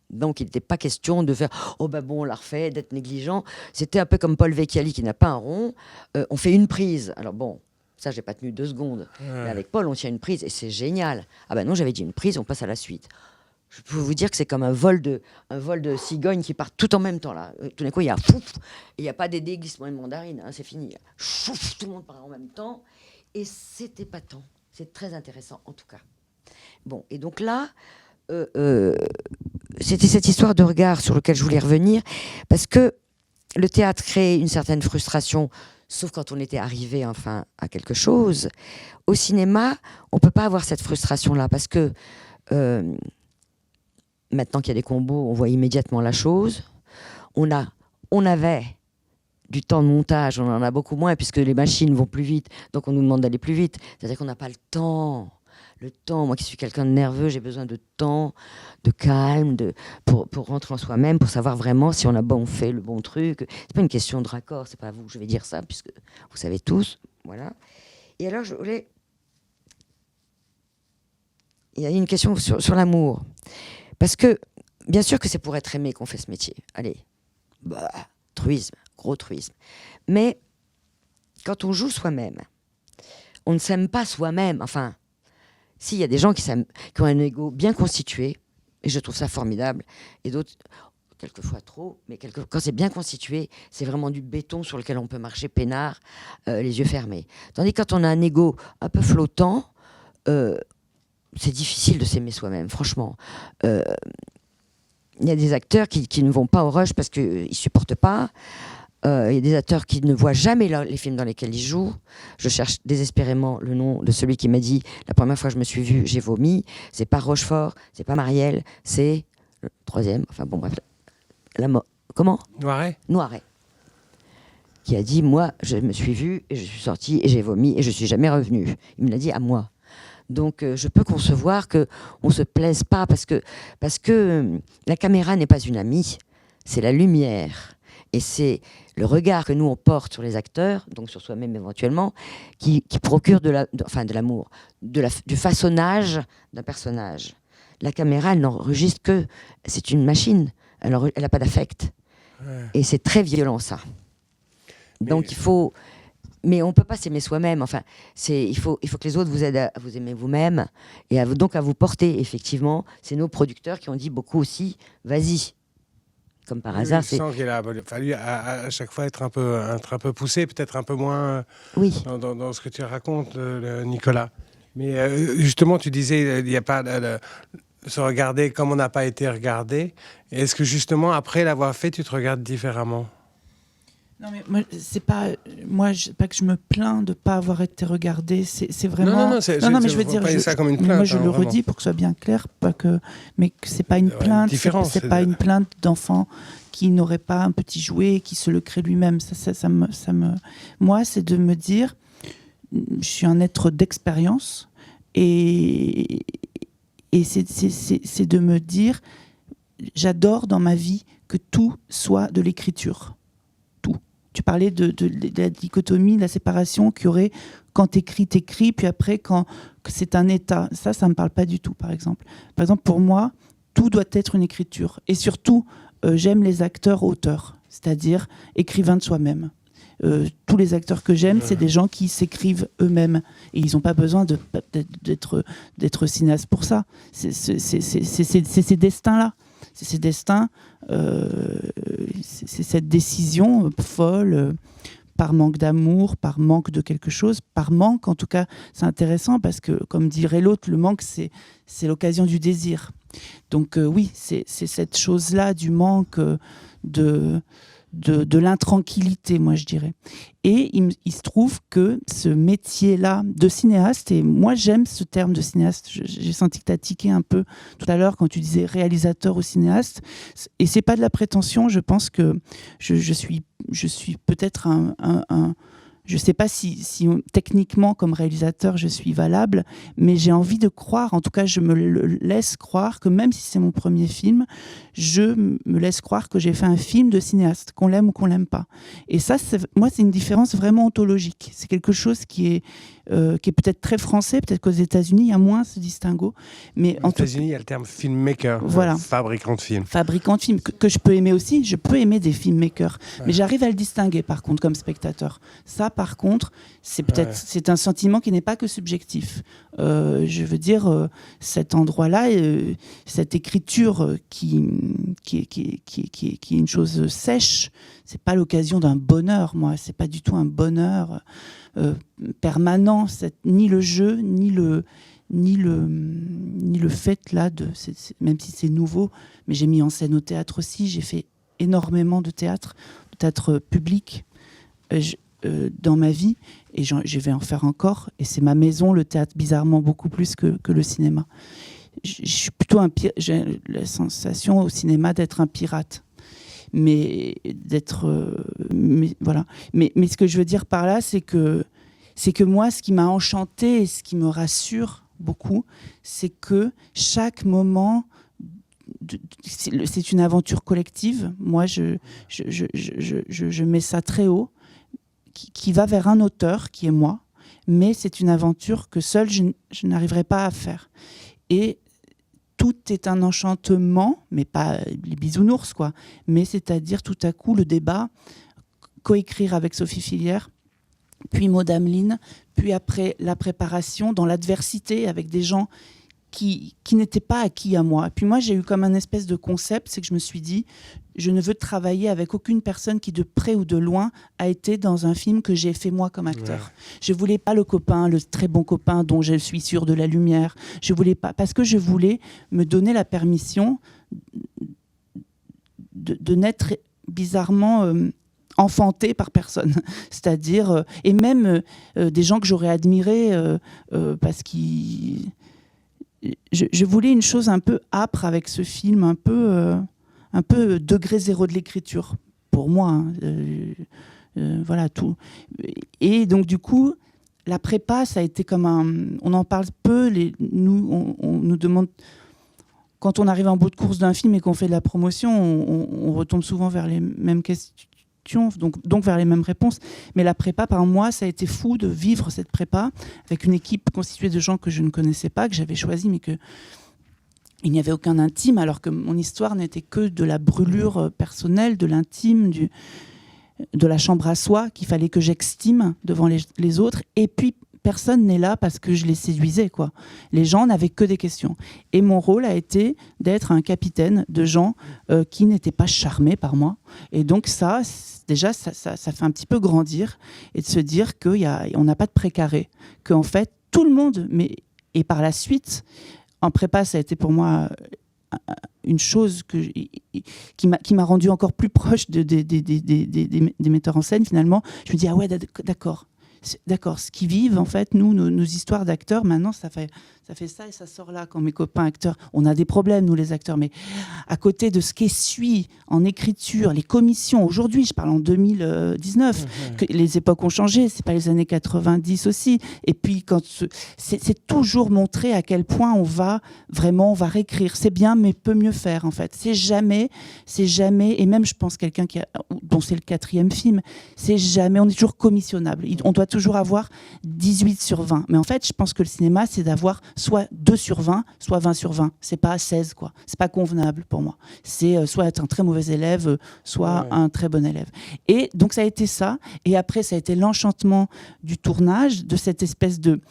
Donc il n'était pas question de faire oh bah bon on l'a refait, d'être négligent. C'était un peu comme Paul Vecchiali qui n'a pas un rond. On fait une prise. Alors bon, ça j'ai pas tenu 2 secondes. Mais avec Paul on tient une prise et c'est génial. Ah bah non j'avais dit une prise, on passe à la suite. Je peux vous dire que c'est comme un vol de cigogne qui part tout en même temps là. Tout d'un coup il y a fouf, il n'y a pas des déguisements de mandarine, hein, c'est fini. Chouf, tout le monde part en même temps et c'est épatant. C'est très intéressant en tout cas. Bon et donc là. C'était cette histoire de regard sur lequel je voulais revenir, parce que le théâtre crée une certaine frustration, sauf quand on était arrivé enfin à quelque chose. Au cinéma, on ne peut pas avoir cette frustration-là, parce que maintenant qu'il y a des combos, on voit immédiatement la chose. On avait du temps de montage, on en a beaucoup moins, puisque les machines vont plus vite, donc on nous demande d'aller plus vite. C'est-à-dire qu'on n'a pas le temps. Le temps, moi qui suis quelqu'un de nerveux, j'ai besoin de temps, de calme, pour rentrer en soi-même, pour savoir vraiment si on a fait le bon truc. C'est pas une question de raccord, c'est pas à vous que je vais dire ça, puisque vous savez tous, voilà. Et alors, il y a une question sur l'amour. Parce que, bien sûr que c'est pour être aimé qu'on fait ce métier. Allez, truisme, gros truisme. Mais, quand on joue soi-même, on ne s'aime pas soi-même, enfin... S'il y a des gens qui ont un ego bien constitué, et je trouve ça formidable, et d'autres, quelquefois trop, mais quand c'est bien constitué, c'est vraiment du béton sur lequel on peut marcher peinard, les yeux fermés. Tandis que quand on a un ego un peu flottant, c'est difficile de s'aimer soi-même, franchement. Il y a des acteurs qui ne vont pas au rush parce qu'ils ne supportent pas. Il y a des acteurs qui ne voient jamais les films dans lesquels ils jouent. Je cherche désespérément le nom de celui qui m'a dit la première fois que je me suis vue, j'ai vomi. C'est pas Rochefort, c'est pas Marielle, c'est le 3e. Enfin bon bref, comment Noiret. Qui a dit moi je me suis vue et je suis sortie et j'ai vomi et je suis jamais revenue. Il me l'a dit à moi. Donc je peux concevoir que on se plaise pas parce que la caméra n'est pas une amie, c'est la lumière. Et c'est le regard que nous, on porte sur les acteurs, donc sur soi-même éventuellement, qui procure de l'amour, du façonnage d'un personnage. La caméra, elle n'enregistre que... C'est une machine, elle n'a pas d'affect. Ouais. Et c'est très violent, ça. Donc il faut... Mais on ne peut pas s'aimer soi-même. Enfin, il faut que les autres vous aident à vous aimer vous-même et donc à vous porter, effectivement. C'est nos producteurs qui ont dit beaucoup aussi, vas-y. Comme par hasard, je sens qu'il a fallu à chaque fois être un peu poussé, peut-être un peu moins dans ce que tu racontes, Nicolas. Mais justement, tu disais, il n'y a pas se regarder comme on n'a pas été regardé. Est-ce que justement, après l'avoir fait, tu te regardes différemment ? Non, mais moi, c'est pas que je me plains de ne pas avoir été regardée. C'est vraiment. Non, mais je veux dire, ça comme une plainte. Moi, je le redis pour que ce soit bien clair, mais que c'est pas une plainte. C'est pas une plainte d'enfant qui n'aurait pas un petit jouet, qui se le crée lui-même. Moi, c'est de me dire, je suis un être d'expérience, et c'est de me dire, j'adore dans ma vie que tout soit de l'écriture. parlais de la dichotomie, de la séparation qu'il y aurait quand t'écris, puis après quand c'est un état. Ça me parle pas du tout, par exemple. Par exemple, pour moi, tout doit être une écriture. Et surtout, j'aime les acteurs-auteurs, c'est-à-dire écrivains de soi-même. Tous les acteurs que j'aime, c'est des gens qui s'écrivent eux-mêmes. Et ils n'ont pas besoin d'être cinéastes pour ça. C'est ces destins-là. C'est ces destins, c'est cette décision folle, par manque d'amour, par manque de quelque chose, par manque, en tout cas, c'est intéressant parce que, comme dirait l'autre, le manque, c'est l'occasion du désir. Donc oui, c'est cette chose-là du manque de l'intranquillité, moi je dirais. Et il se trouve que ce métier-là de cinéaste, et moi j'aime ce terme de cinéaste, j'ai senti que tu as tiqué un peu tout à l'heure quand tu disais réalisateur ou cinéaste, et c'est pas de la prétention, je pense que je suis peut-être je ne sais pas si techniquement, comme réalisateur, je suis valable, mais j'ai envie de croire, en tout cas, je me laisse croire que même si c'est mon premier film, je me laisse croire que j'ai fait un film de cinéaste, qu'on l'aime ou qu'on l'aime pas. Et ça, moi, c'est une différence vraiment ontologique. C'est quelque chose qui est peut-être très français, peut-être qu'aux États-Unis, il y a moins ce distinguo. Mais aux États-Unis, il y a le terme filmmaker, voilà. Fabricant de films. Fabricant de films, que je peux aimer aussi. Je peux aimer des filmmakers, mais j'arrive à le distinguer, par contre, comme spectateur. Ça, par contre, c'est un sentiment qui n'est pas que subjectif. Je veux dire, cet endroit-là, cette écriture qui est une chose sèche, c'est pas l'occasion d'un bonheur, moi. C'est pas du tout un bonheur permanent, ni le jeu, ni le fait là même si c'est nouveau, mais j'ai mis en scène au théâtre aussi, j'ai fait énormément de théâtre public dans ma vie, et je vais en faire encore, et c'est ma maison, le théâtre, bizarrement beaucoup plus que le cinéma. Je suis plutôt j'ai la sensation au cinéma d'être un pirate. Mais voilà. Mais ce que je veux dire par là, c'est que moi, ce qui m'a enchanté et ce qui me rassure beaucoup, c'est que chaque moment, c'est une aventure collective. Moi, je mets ça très haut, qui va vers un auteur, qui est moi, mais c'est une aventure que seule je n'arriverai pas à faire. Et tout est un enchantement, mais pas les bisounours, quoi. Mais c'est-à-dire, tout à coup, le débat, coécrire avec Sophie Filière, puis Maud Ameline, puis après la préparation, dans l'adversité, avec des gens qui n'étaient pas acquis à moi. Et puis moi, j'ai eu comme un espèce de concept, c'est que je me suis dit, je ne veux travailler avec aucune personne qui, de près ou de loin, a été dans un film que j'ai fait moi comme acteur. Ouais. Je voulais pas le copain, le très bon copain dont je suis sûre de la lumière. Je voulais pas, parce que je voulais me donner la permission de n'être bizarrement enfanté par personne. C'est-à-dire, et même des gens que j'aurais admirés parce qu'ils... Je voulais une chose un peu âpre avec ce film, un peu degré zéro de l'écriture, pour moi. Voilà, tout. Et donc, du coup, la prépa, ça a été comme on en parle peu. On nous demande... Quand on arrive en bout de course d'un film et qu'on fait de la promotion, on retombe souvent vers les mêmes questions, donc vers les mêmes réponses. Mais la prépa, par moi, ça a été fou de vivre cette prépa avec une équipe constituée de gens que je ne connaissais pas, que j'avais choisi, mais il n'y avait aucun intime, alors que mon histoire n'était que de la brûlure personnelle, de l'intime, de la chambre à soi qu'il fallait que j'extime devant les autres. Et puis, personne n'est là parce que je les séduisais, quoi. Les gens n'avaient que des questions. Et mon rôle a été d'être un capitaine de gens qui n'étaient pas charmés par moi. Et donc ça, déjà, ça fait un petit peu grandir et de se dire qu'on n'a pas de précaré. Qu'en fait, tout le monde... Et par la suite, en prépa, ça a été pour moi une chose qui m'a rendu encore plus proche des metteurs en scène, finalement. Je me dis, ah ouais, d'accord, ce qui vivent, en fait, nos histoires d'acteurs, maintenant, ça fait ça fait ça et ça sort là. Quand mes copains acteurs, on a des problèmes, nous les acteurs, mais à côté de ce qui suit en écriture, les commissions, aujourd'hui, je parle en 2019, que les époques ont changé, c'est pas les années 90 aussi. Et puis, c'est toujours montrer à quel point on va réécrire. C'est bien, mais peut mieux faire, en fait. C'est jamais, et même, je pense, quelqu'un dont c'est le 4e film, c'est jamais, on est toujours commissionnable. On doit toujours avoir 18 sur 20. Mais en fait, je pense que le cinéma, c'est d'avoir soit 2 sur 20, soit 20 sur 20. C'est pas 16, quoi. C'est pas convenable pour moi. C'est soit être un très mauvais élève, soit un très bon élève. Et donc, ça a été ça. Et après, ça a été l'enchantement du tournage, de cette espèce de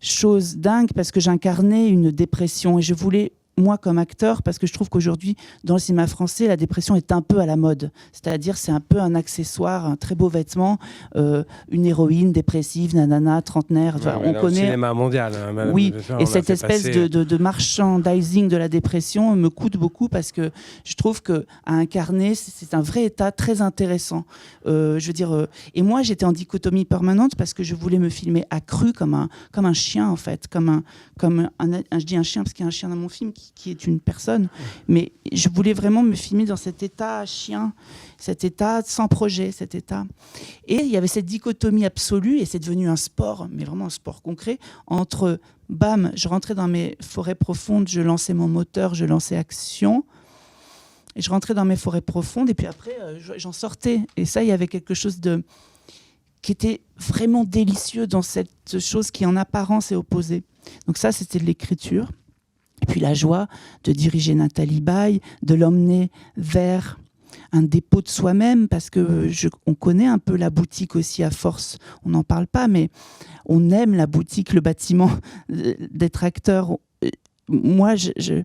chose dingue, parce que j'incarnais une dépression et je voulais, moi comme acteur, parce que je trouve qu'aujourd'hui dans le cinéma français la dépression est un peu à la mode, c'est-à-dire c'est un peu un accessoire, un très beau vêtement, une héroïne dépressive, nanana, trentenaire, on connaît le cinéma mondial, oui, et cette espèce de merchandising de la dépression me coûte beaucoup, parce que je trouve que à incarner, c'est un vrai état très intéressant, je veux dire, et moi j'étais en dichotomie permanente parce que je voulais me filmer accru comme un chien, en fait, je dis un chien parce qu'il y a un chien dans mon film qui est une personne, mais je voulais vraiment me filmer dans cet état chien, cet état sans projet, cet état. Et il y avait cette dichotomie absolue, et c'est devenu un sport, mais vraiment un sport concret, entre, bam, je rentrais dans mes forêts profondes, je lançais mon moteur, je lançais action, et je rentrais dans mes forêts profondes, et puis après, j'en sortais. Et ça, il y avait quelque chose qui était vraiment délicieux dans cette chose qui, en apparence, est opposée. Donc ça, c'était de l'écriture. Et puis la joie de diriger Nathalie Baye, de l'emmener vers un dépôt de soi-même, parce que on connaît un peu la boutique aussi à force, on n'en parle pas, mais on aime la boutique, le bâtiment, d'être acteur. Moi, je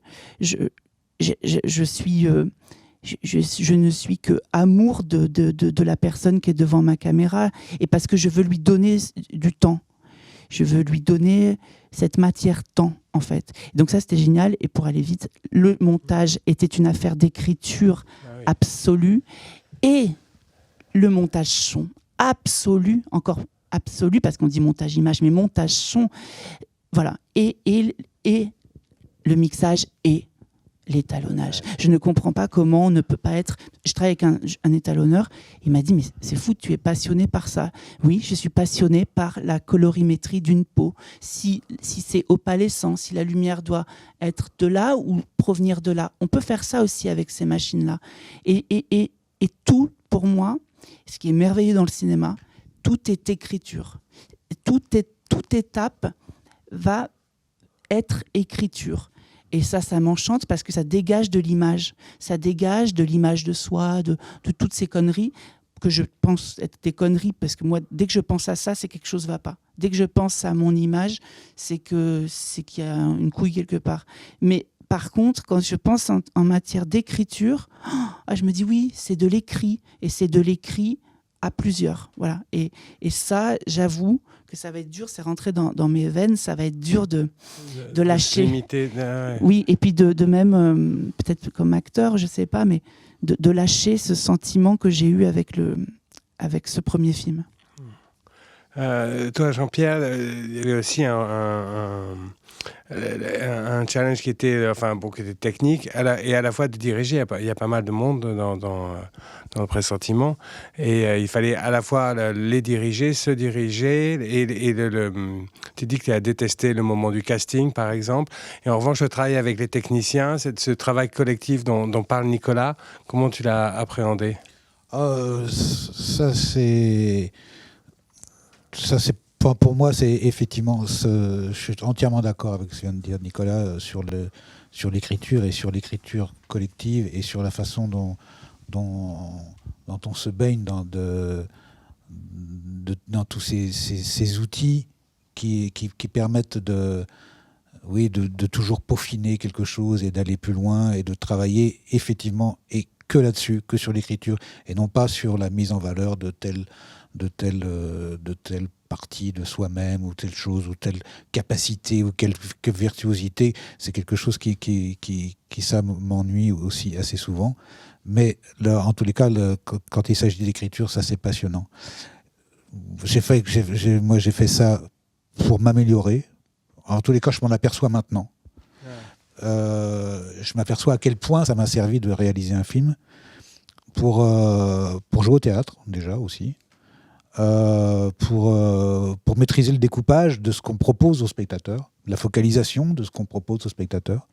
ne suis que amour de la personne qui est devant ma caméra, et parce que je veux lui donner du temps. Je veux lui donner cette matière temps, en fait. Donc ça, c'était génial. Et pour aller vite, le montage était une affaire d'écriture absolue. Et le montage son, absolu, encore absolu, parce qu'on dit montage image, mais montage son, voilà. Et le mixage et l'étalonnage. Je ne comprends pas comment on ne peut pas être... Je travaille avec un étalonneur, il m'a dit, mais c'est fou, tu es passionné par ça. Oui, je suis passionné par la colorimétrie d'une peau. Si c'est opalescent, si la lumière doit être de là ou provenir de là. On peut faire ça aussi avec ces machines-là. Et tout, pour moi, ce qui est merveilleux dans le cinéma, tout est écriture. Toute étape va être écriture. Et ça m'enchante, parce que ça dégage de l'image. Ça dégage de l'image de soi, de toutes ces conneries que je pense être des conneries, parce que moi, dès que je pense à ça, c'est que quelque chose ne va pas. Dès que je pense à mon image, c'est qu'il y a une couille quelque part. Mais par contre, quand je pense en matière d'écriture, je me dis oui, c'est de l'écrit, et c'est de l'écrit à plusieurs. Voilà. Et ça, j'avoue que ça va être dur, c'est rentré dans mes veines, ça va être dur de lâcher. Limiter, oui, et puis de même, peut-être comme acteur, je ne sais pas, mais de lâcher ce sentiment que j'ai eu avec ce premier film. Toi, Jean-Pierre, il y avait aussi un challenge qui était, qui était technique et à la fois de diriger. Il y a pas mal de monde dans le pressentiment, et il fallait à la fois les diriger, se diriger, et tu dis que tu as détesté le moment du casting, par exemple, et en revanche le travail avec les techniciens, ce travail collectif dont parle Nicolas, comment tu l'as appréhendé? Ça c'est pour moi, c'est effectivement, je suis entièrement d'accord avec ce que vient de dire Nicolas sur l'écriture, et sur l'écriture collective, et sur la façon dont on se baigne dans tous ces outils qui permettent de toujours peaufiner quelque chose et d'aller plus loin, et de travailler effectivement et que là-dessus, que sur l'écriture, et non pas sur la mise en valeur de telle partie de soi-même, ou telle chose, ou telle capacité, ou quelque virtuosité. C'est quelque chose qui ça m'ennuie aussi assez souvent. Mais là, en tous les cas, quand il s'agit d'écriture, ça c'est passionnant. J'ai fait ça pour m'améliorer, En tous les cas, je m'en aperçois maintenant. Je m'aperçois à quel point ça m'a servi de réaliser un film pour jouer au théâtre, déjà aussi, pour maîtriser le découpage de ce qu'on propose au spectateur, la focalisation de ce qu'on propose au spectateur,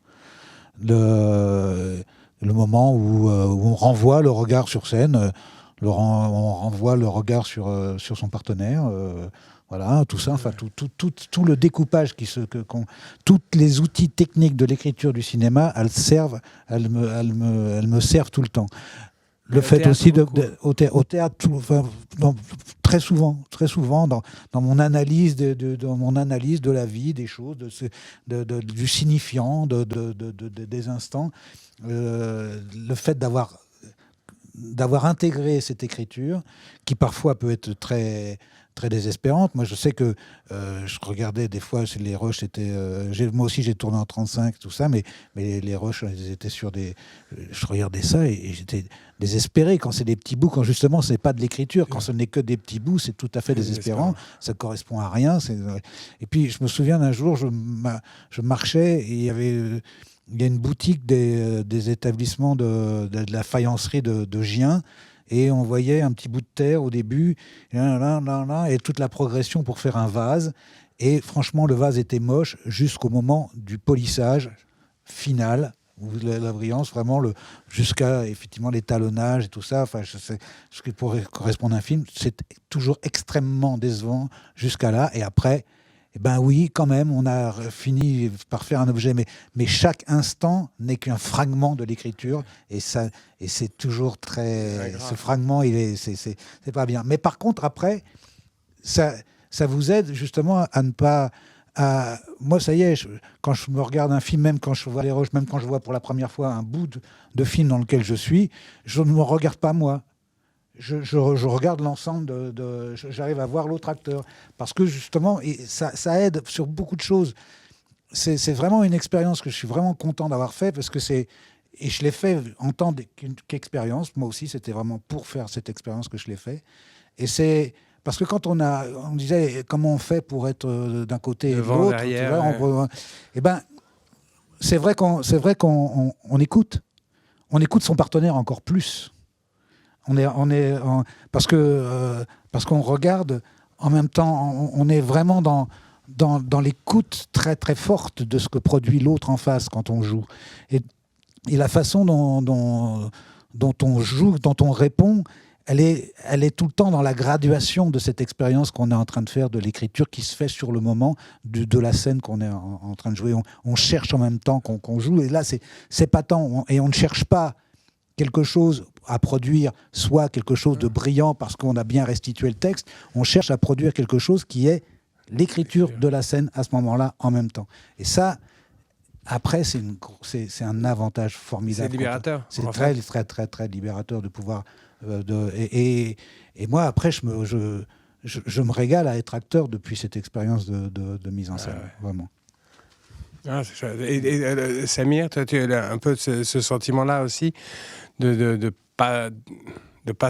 le moment où on renvoie le regard sur scène, on renvoie le regard sur son partenaire, voilà, tout ça, enfin tout le découpage tous les outils techniques de l'écriture du cinéma, elles me servent tout le temps. Le fait aussi au théâtre, très souvent dans mon analyse de la vie, des choses, du signifiant, des instants, le fait d'avoir intégré cette écriture, qui parfois peut être très très désespérante. Moi, je sais que je regardais des fois chez les rushs, moi aussi j'ai tourné en 35, tout ça, mais les rushs, ils étaient sur je regardais ça et j'étais désespéré quand c'est des petits bouts, quand justement c'est pas de l'écriture, quand ce n'est que des petits bouts, c'est tout à fait désespérant, ça correspond à rien. Et puis je me souviens d'un jour, je marchais et il y a une boutique des établissements de la faïencerie de Gien. Et on voyait un petit bout de terre au début, et toute la progression pour faire un vase. Et franchement, le vase était moche jusqu'au moment du polissage final, où la brillance, vraiment, jusqu'à effectivement l'étalonnage et tout ça. Enfin, je sais, ce qui pourrait correspondre à un film, c'est toujours extrêmement décevant jusqu'à là. Et après, eh ben oui, quand même, on a fini par faire un objet, mais chaque instant n'est qu'un fragment de l'écriture, et c'est toujours ce fragment, c'est pas bien. Mais par contre, après, ça vous aide justement à ne pas. Moi, ça y est, quand je me regarde un film, même quand je vois les rushs, même quand je vois pour la première fois un bout de film dans lequel je suis, je ne me regarde pas moi. Je regarde l'ensemble j'arrive à voir l'autre acteur, parce que justement ça aide sur beaucoup de choses. C'est vraiment une expérience que je suis vraiment content d'avoir fait, parce que et je l'ai fait en tant qu'expérience. Moi aussi, c'était vraiment pour faire cette expérience que je l'ai fait. Et c'est parce que quand on disait comment on fait pour être d'un côté et de l'autre, et ben c'est vrai qu'on écoute son partenaire encore plus. Parce qu'on regarde en même temps, on est vraiment dans l'écoute très très forte de ce que produit l'autre en face quand on joue. Et la façon dont on joue, dont on répond, elle est tout le temps dans la graduation de cette expérience qu'on est en train de faire, de l'écriture qui se fait sur le moment de la scène qu'on est en train de jouer. On cherche en même temps qu'on joue, et là c'est pas tant, et on ne cherche pas quelque chose à produire, soit quelque chose de brillant parce qu'on a bien restitué le texte, on cherche à produire quelque chose qui est l'écriture de la scène à ce moment-là en même temps. Et ça, après, c'est un avantage formidable. C'est libérateur. C'est très, très, très, très libérateur de pouvoir... et moi, après, je me régale à être acteur depuis cette expérience de mise en scène, vraiment. Ah, c'est chouette. Et Samir, toi, tu as un peu ce sentiment-là aussi de pas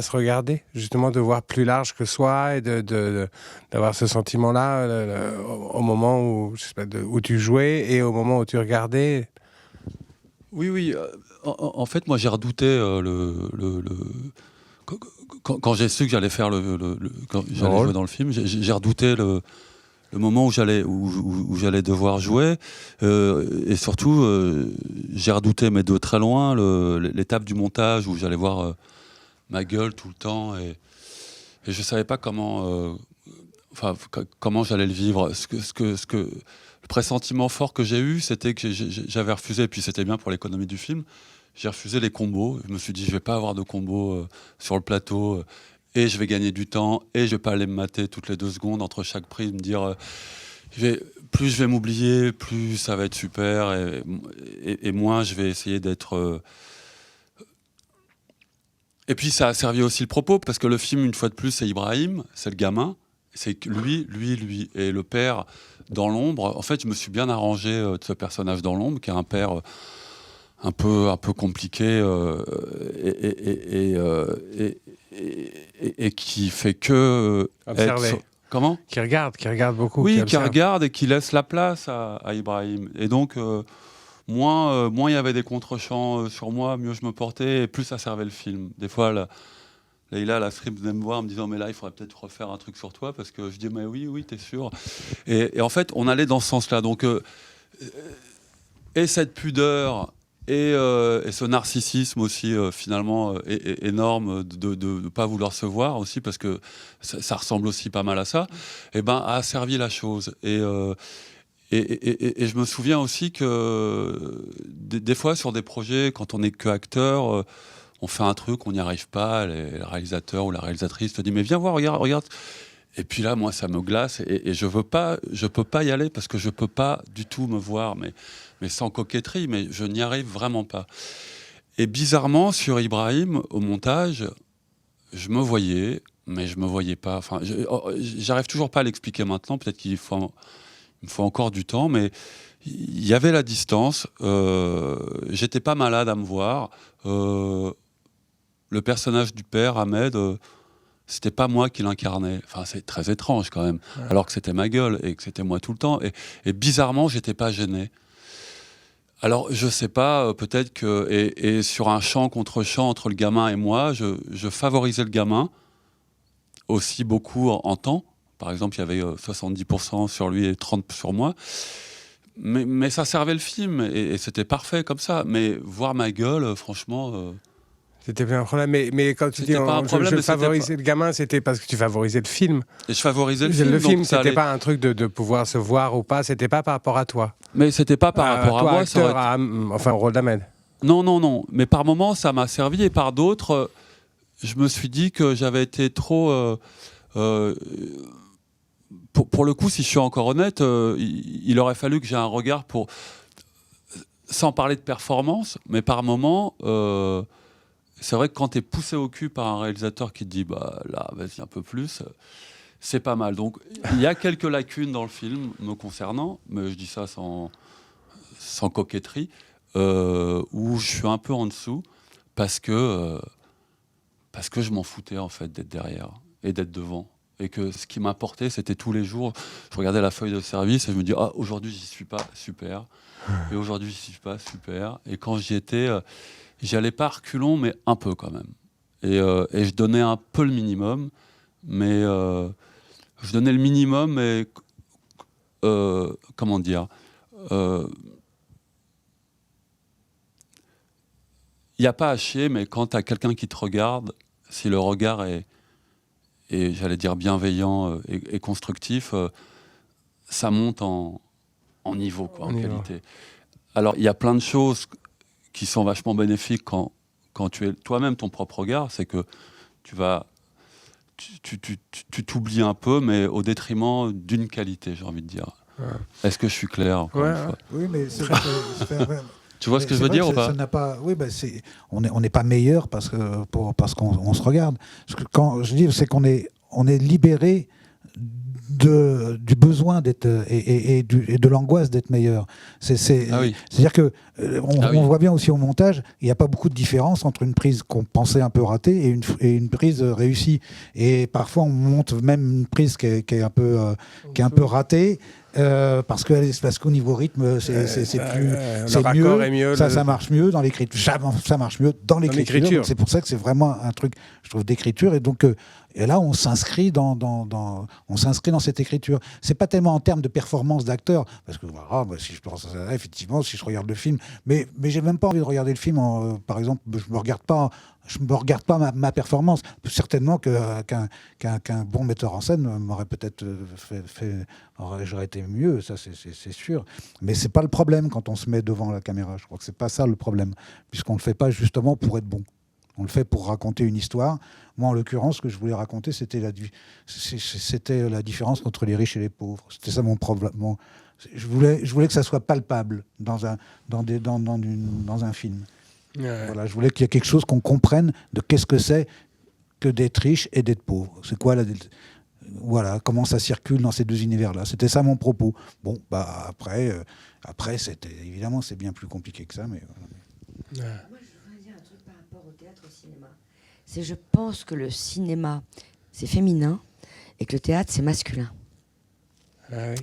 se regarder, justement, de voir plus large que soi, et d'avoir ce sentiment-là au moment où, je sais pas, où tu jouais et au moment où tu regardais. Oui. En fait, moi, j'ai redouté quand j'ai su que j'allais faire quand j'allais jouer dans le film, j'ai redouté le moment où j'allais devoir jouer, et surtout j'ai redouté, mais de très loin, l'étape du montage où j'allais voir ma gueule tout le temps, et je savais pas comment j'allais le vivre. Le pressentiment fort que j'ai eu, c'était que j'avais refusé, et puis c'était bien pour l'économie du film, j'ai refusé les combos. Je me suis dit, je vais pas avoir de combos sur le plateau, et je vais gagner du temps, et je vais pas aller me mater toutes les 2 secondes entre chaque prise, me dire plus je vais m'oublier, plus ça va être super, et moins je vais essayer d'être... Et puis ça a servi aussi le propos, parce que le film, une fois de plus, c'est Ibrahim, c'est le gamin, c'est lui, et le père dans l'ombre. En fait, je me suis bien arrangé de ce personnage dans l'ombre, qui est un père un peu compliqué, et qui fait que Comment ? Qui regarde beaucoup. Oui, qui observe. regarde et qui laisse la place à Ibrahim. Et donc, moins il y avait des contre-champs sur moi, mieux je me portais et plus ça servait le film. Des fois, Leïla, la script, venait me voir en me disant mais là, il faudrait peut-être refaire un truc sur toi parce que je dis mais oui, t'es sûr. Et en fait, on allait dans ce sens-là. Donc, et cette pudeur et ce narcissisme aussi finalement énorme de ne pas vouloir se voir aussi parce que ça ressemble aussi pas mal à ça, et ben a servi la chose. Et je me souviens aussi que des fois sur des projets, quand on n'est que acteur, on fait un truc, on n'y arrive pas, le réalisateur ou la réalisatrice te dit mais viens voir, regarde. Et puis là, moi, ça me glace et je peux pas y aller parce que je peux pas du tout me voir, mais sans coquetterie, mais je n'y arrive vraiment pas. Et bizarrement, sur Ibrahim, au montage, je me voyais, mais je me voyais pas. Enfin, j'arrive toujours pas à l'expliquer maintenant. Peut-être il me faut encore du temps, mais il y avait la distance. J'étais pas malade à me voir. Le personnage du père, Ahmed. C'était pas moi qui l'incarnais. Enfin, c'est très étrange quand même. Ouais. Alors que c'était ma gueule et que c'était moi tout le temps. Et bizarrement, j'étais pas gêné. Alors, je sais pas, peut-être que... Et sur un champ contre champ entre le gamin et moi, je favorisais le gamin aussi beaucoup en temps. Par exemple, il y avait 70% sur lui et 30% sur moi. Mais ça servait le film et c'était parfait comme ça. Mais voir ma gueule, franchement... C'était bien un problème, mais quand tu dis je favorisais le gamin, c'était parce que tu favorisais le film. Et je favorisais le film. Le film, c'était pas un truc de pouvoir se voir ou pas, c'était pas par rapport à toi. Mais c'était pas par rapport à moi. Acteur, enfin, au rôle d'Ahmed. Non. Mais par moments, ça m'a servi et par d'autres, je me suis dit que j'avais été trop. Pour le coup, si je suis encore honnête, il aurait fallu que j'ai un regard pour. Sans parler de performance, mais par moments. C'est vrai que quand tu es poussé au cul par un réalisateur qui te dit bah là, vas-y un peu plus, c'est pas mal. Donc il y a quelques lacunes dans le film me concernant, mais je dis ça sans coquetterie, où je suis un peu en dessous parce que je m'en foutais en fait d'être derrière et d'être devant. Et que ce qui m'importait, c'était tous les jours, je regardais la feuille de service et je me dis ah, aujourd'hui j'y suis pas, super. Et aujourd'hui j'y suis pas, super. Et quand j'y étais... j'y allais pas reculons, mais un peu quand même. Et je donnais un peu le minimum, mais je donnais le minimum, mais comment dire, il n'y a pas à chier, mais quand tu as quelqu'un qui te regarde, si le regard est j'allais dire bienveillant et constructif, ça monte en niveau, quoi, en qualité. Alors, il y a plein de choses qui sont vachement bénéfiques quand tu es toi-même ton propre regard, c'est que tu t'oublies un peu, mais au détriment d'une qualité, j'ai envie de dire. Ouais. Est-ce que je suis clair encore une fois ? Oui, mais tu vois ce que je veux dire ou pas ? Ça n'a pas. Oui, on n'est pas meilleur parce qu'on se regarde. Ce que, quand je dis, c'est qu'on est libéré du besoin d'être et de l'angoisse d'être meilleur. C'est-à-dire que on voit bien aussi au montage, il n'y a pas beaucoup de différence entre une prise qu'on pensait un peu ratée et une prise réussie. Et parfois on monte même une prise qui est un peu ratée. Parce qu'au niveau rythme, c'est mieux. Ça marche mieux dans l'écriture. Ça marche mieux dans l'écriture. C'est pour ça que c'est vraiment un truc, je trouve, d'écriture. Et donc, et là, on s'inscrit dans cette écriture. C'est pas tellement en termes de performance d'acteur, parce que si je pense à ça, effectivement, si je regarde le film, mais j'ai même pas envie de regarder le film. Par exemple, je me regarde pas ma performance. Certainement qu'un bon metteur en scène m'aurait peut-être j'aurais été mieux, ça c'est sûr. Mais c'est pas le problème quand on se met devant la caméra. Je crois que c'est pas ça le problème, puisqu'on le fait pas justement pour être bon. On le fait pour raconter une histoire. Moi, en l'occurrence, ce que je voulais raconter, c'était la différence entre les riches et les pauvres. C'était ça mon problème. Je voulais que ça soit palpable dans un film. Ouais. Voilà, je voulais qu'il y ait quelque chose qu'on comprenne de qu'est-ce que c'est que d'être riche et d'être pauvre. C'est quoi voilà, comment ça circule dans ces deux univers-là. C'était ça mon propos. Bon, après, évidemment, c'est bien plus compliqué que ça, mais. Ouais. Moi, je voudrais dire un truc par rapport au théâtre, au cinéma. Je pense que le cinéma, c'est féminin, et que le théâtre, c'est masculin. Ah oui.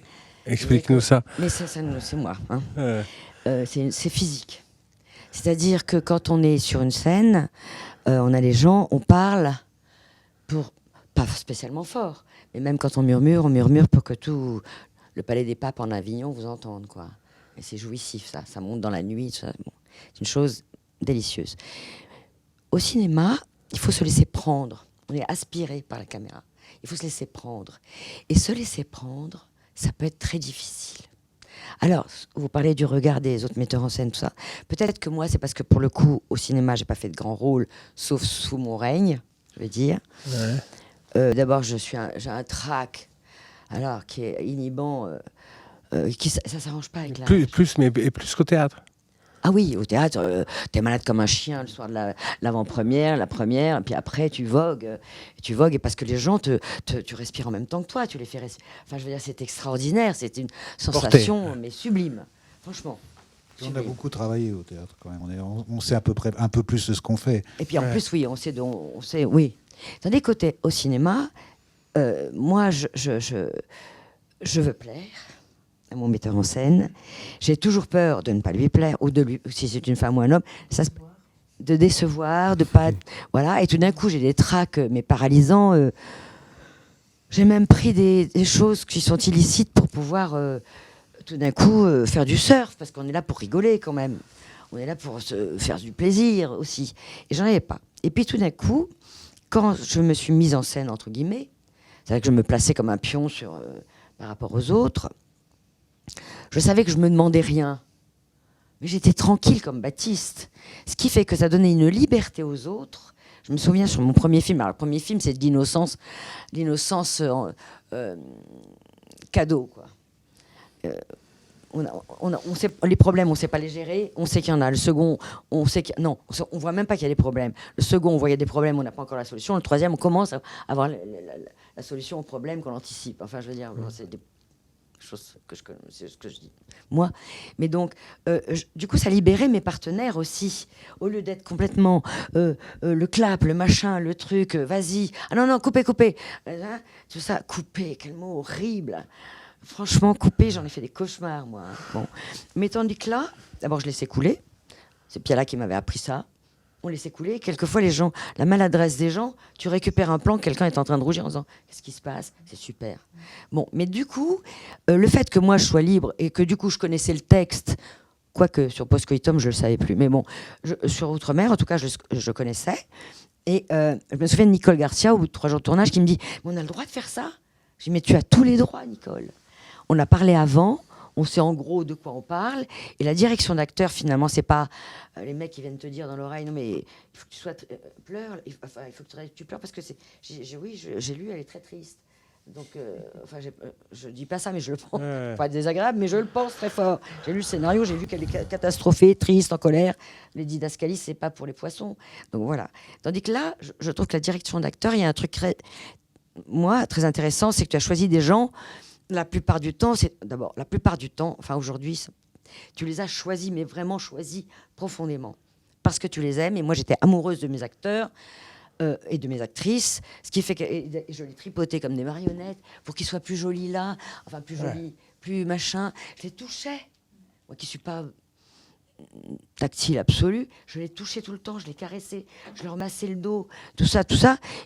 Explique-nous ça. Mais c'est moi. Hein. C'est physique. C'est-à-dire que quand on est sur une scène, on a les gens, on parle pas spécialement fort, mais même quand on murmure pour que tout le Palais des Papes en Avignon vous entende, quoi. Et c'est jouissif, ça monte dans la nuit, ça, bon. C'est une chose délicieuse. Au cinéma, il faut se laisser prendre. On est aspiré par la caméra. Il faut se laisser prendre. Et se laisser prendre, ça peut être très difficile. Alors, vous parlez du regard des autres metteurs en scène, tout ça. Peut-être que moi, c'est parce que pour le coup, au cinéma, j'ai pas fait de grands rôles, sauf sous mon règne, je veux dire. Ouais. D'abord, j'ai un trac, alors qui est inhibant, ça s'arrange pas avec la. Plus qu'au théâtre. Ah oui, au théâtre, t'es malade comme un chien le soir de l'avant-première, la première, et puis après tu vogues, et parce que les gens tu respires en même temps que toi, tu les fais respirer. Enfin, je veux dire, c'est extraordinaire, c'est une sensation mais sublime, franchement. On a beaucoup travaillé au théâtre quand même. On sait à peu près un peu plus de ce qu'on fait. Et puis en plus, oui, on sait, oui. Tandis qu'au cinéma, moi, je veux plaire à mon metteur en scène. J'ai toujours peur de ne pas lui plaire, ou si c'est une femme ou un homme, de décevoir, de pas, voilà. Et tout d'un coup, j'ai des tracs, mais paralysants. J'ai même pris des choses qui sont illicites pour pouvoir, tout d'un coup, faire du surf, parce qu'on est là pour rigoler quand même. On est là pour se faire du plaisir aussi. Et j'en avais pas. Et puis tout d'un coup, quand je me suis mise en scène, entre guillemets, c'est-à-dire que je me plaçais comme un pion par rapport aux autres, je savais que je me demandais rien. Mais j'étais tranquille comme Baptiste. Ce qui fait que ça donnait une liberté aux autres. Je me souviens sur mon premier film. Alors, le premier film, c'est de l'innocence cadeau, quoi. On sait, les problèmes, on ne sait pas les gérer. On sait qu'il y en a. Le second, on sait non, on voit même pas qu'il y a des problèmes. Le second, on voit qu'il y a des problèmes, on n'a pas encore la solution. Le troisième, on commence à avoir la solution aux problèmes qu'on anticipe. Enfin, je veux dire, c'est des chose que je connais, c'est ce que je dis moi, mais donc du coup ça libérait mes partenaires aussi, au lieu d'être complètement le clap, le machin, le truc, vas-y, ah non coupez, tout ça, couper, quel mot horrible, franchement couper, j'en ai fait des cauchemars moi, bon, mais tandis que là, d'abord je laissais couler, c'est Piala qui m'avait appris ça. On laissait couler. Quelquefois, les gens, la maladresse des gens, tu récupères un plan, quelqu'un est en train de rougir en disant qu'est-ce qui se passe? C'est super. Bon, mais du coup, le fait que moi je sois libre et que du coup je connaissais le texte, quoique sur Post-Coitum je le savais plus, mais bon, sur Outre-mer, en tout cas, je connaissais. Et je me souviens de Nicole Garcia, au bout de 3 jours de tournage, qui me dit mais on a le droit de faire ça? Je dis mais tu as tous les droits, Nicole. On a parlé avant. On sait en gros de quoi on parle. Et la direction d'acteur, finalement, c'est pas les mecs qui viennent te dire dans l'oreille non, mais il faut que tu sois. Pleure. Il faut que tu pleures parce que c'est. J'ai lu, elle est très triste. Donc, je dis pas ça, mais je le pense. Pas désagréable, mais je le pense très fort. J'ai lu le scénario, j'ai vu qu'elle est catastrophée, triste, en colère. Les didascalies, c'est pas pour les poissons. Donc voilà. Tandis que là, je trouve que la direction d'acteur, il y a un truc très intéressant, c'est que tu as choisi des gens. La plupart du temps, enfin aujourd'hui, tu les as choisis, mais vraiment choisis profondément. Parce que tu les aimes, et moi j'étais amoureuse de mes acteurs et de mes actrices, ce qui fait que je les tripotais comme des marionnettes pour qu'ils soient plus jolis là, enfin plus jolis, plus machin. Je les touchais, moi qui suis pas tactile absolu, je les touchais tout le temps, je les caressais, je leur massais le dos, tout ça,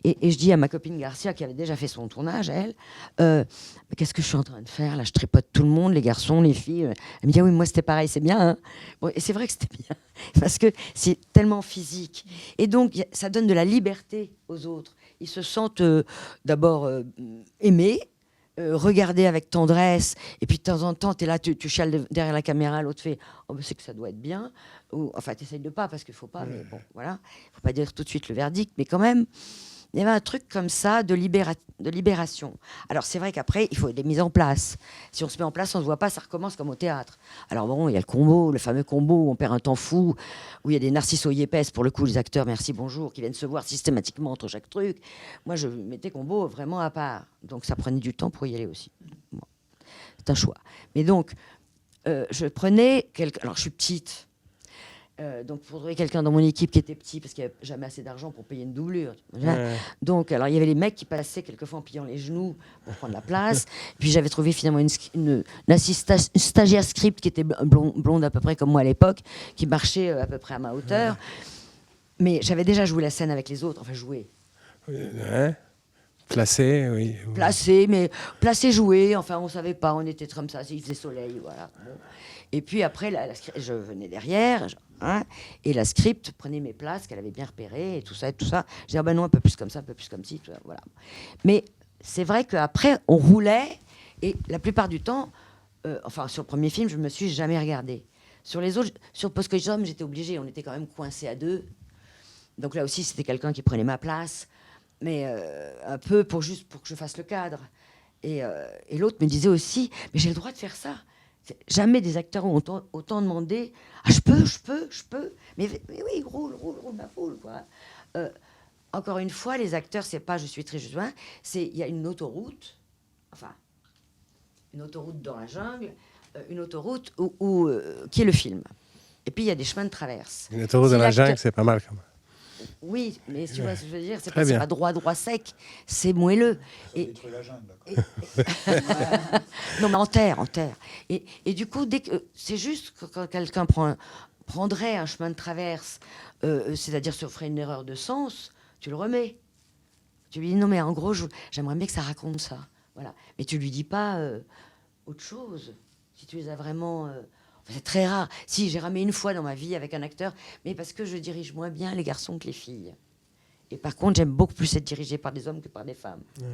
et je dis à ma copine Garcia qui avait déjà fait son tournage, elle, mais qu'est-ce que je suis en train de faire là? Je tripote tout le monde, les garçons, les filles. Elle me dit ah oui, moi c'était pareil, c'est bien, hein. Bon, et c'est vrai que c'était bien parce que c'est tellement physique, et donc ça donne de la liberté aux autres. Ils se sentent d'abord aimés, regarder avec tendresse, et puis de temps en temps, tu es là, tu chiales derrière la caméra, l'autre fait « Oh, ben c'est que ça doit être bien », ou enfin, tu essayes de pas, parce qu'il faut pas, mais bon, voilà, il faut pas dire tout de suite le verdict, mais quand même, il y avait un truc comme ça de libération. Alors, c'est vrai qu'après, il faut des mises en place. Si on se met en place, on ne se voit pas, ça recommence comme au théâtre. Alors bon, il y a le combo, le fameux combo où on perd un temps fou, où il y a des narcisso-yépes, pour le coup, les acteurs, merci, bonjour, qui viennent se voir systématiquement entre chaque truc. Moi, je mettais combo vraiment à part. Donc, ça prenait du temps pour y aller aussi. Bon. C'est un choix. Mais donc, je prenais... Alors, je suis petite. Donc pour trouver quelqu'un dans mon équipe qui était petit, parce qu'il n'y avait jamais assez d'argent pour payer une doublure. Ouais. Donc alors il y avait les mecs qui passaient quelquefois en pliant les genoux pour prendre la place. Puis j'avais trouvé finalement une stagiaire script qui était blonde à peu près comme moi à l'époque, qui marchait à peu près à ma hauteur. Mais j'avais déjà joué la scène avec les autres, enfin joué. Ouais. Placé, oui. Placé, joué, enfin on savait pas, on était comme ça, il faisait soleil, voilà. Bon. Et puis après, je venais derrière, et la script prenait mes places qu'elle avait bien repérées, et tout ça, et tout ça. Je disais, ah ben non, un peu plus comme ça, un peu plus comme ci, tout ça, voilà. Mais c'est vrai qu'après, on roulait, et la plupart du temps, enfin sur le premier film, je me suis jamais regardée. Sur les autres, sur Post-Coitum, j'étais obligée, on était quand même coincés à deux. Donc là aussi, c'était quelqu'un qui prenait ma place, mais un peu juste pour que je fasse le cadre. Et l'autre me disait aussi, mais j'ai le droit de faire ça. Jamais des acteurs ont autant demandé. Ah, je peux. Mais oui, roule ma poule, quoi. Encore une fois, les acteurs, c'est pas je suis très juste, il y a une autoroute, enfin, une autoroute dans la jungle, une autoroute qui est le film. Et puis il y a des chemins de traverse. Une autoroute dans la jungle, c'est pas mal quand même. Oui, mais tu vois ce que je veux dire, c'est Très bien. pas droit sec, c'est moelleux. Non, mais en terre. Et du coup, c'est juste que quand quelqu'un prendrait un chemin de traverse, c'est-à-dire se ferait une erreur de sens, tu le remets. Tu lui dis non, mais en gros, j'aimerais bien que ça raconte ça. Voilà. Mais tu lui dis pas autre chose. Si tu les as vraiment. C'est très rare. Si, j'ai ramé une fois dans ma vie avec un acteur, mais parce que je dirige moins bien les garçons que les filles. Et par contre, j'aime beaucoup plus être dirigée par des hommes que par des femmes. Ouais.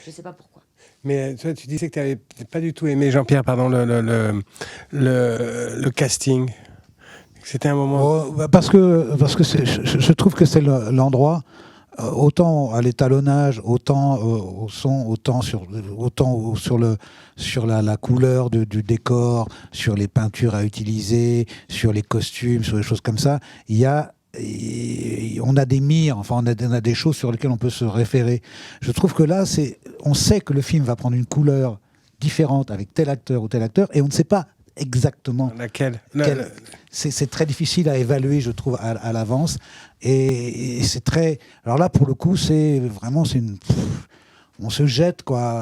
Je ne sais pas pourquoi. Mais toi, tu disais que tu n'avais pas du tout aimé, Jean-Pierre, pardon, le casting. C'était un moment... Parce que je trouve que c'est l'endroit... autant à l'étalonnage, autant au son, autant sur la couleur du décor, sur les peintures à utiliser, sur les costumes, sur des choses comme ça. On a des mires, enfin on a des choses sur lesquelles on peut se référer. Je trouve que là, on sait que le film va prendre une couleur différente avec tel acteur ou tel acteur, et on ne sait pas exactement laquelle. C'est très difficile à évaluer, je trouve, à l'avance. Et c'est très... Alors là, pour le coup, on se jette, quoi.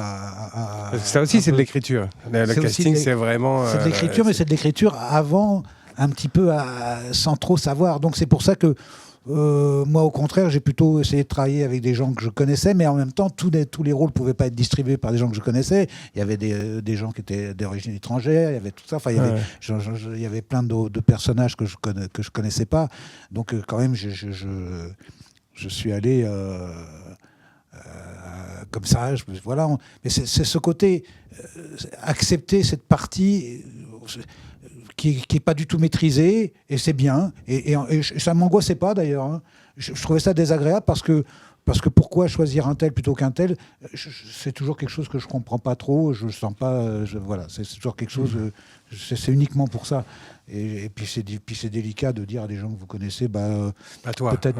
Ça aussi, c'est de l'écriture. Le casting, c'est vraiment... C'est de l'écriture, mais c'est de l'écriture avant, un petit peu sans trop savoir. Donc c'est pour ça que moi, au contraire, j'ai plutôt essayé de travailler avec des gens que je connaissais, mais en même temps, tous les rôles ne pouvaient pas être distribués par des gens que je connaissais. Il y avait des gens qui étaient d'origine étrangère, il y avait tout ça. Enfin, il y avait plein de personnages que je connaissais pas. Donc, quand même, je suis allé comme ça. Voilà. Mais c'est ce côté accepter cette partie. Qui n'est pas du tout maîtrisé, et c'est bien. Et ça ne m'angoissait pas, d'ailleurs. Hein. Je trouvais ça désagréable parce que pourquoi choisir un tel plutôt qu'un tel, c'est toujours quelque chose que je ne comprends pas trop. Je ne sens pas... voilà, c'est toujours quelque chose... c'est uniquement pour ça. Et puis c'est délicat de dire à des gens que vous connaissez, pas toi. Peut-être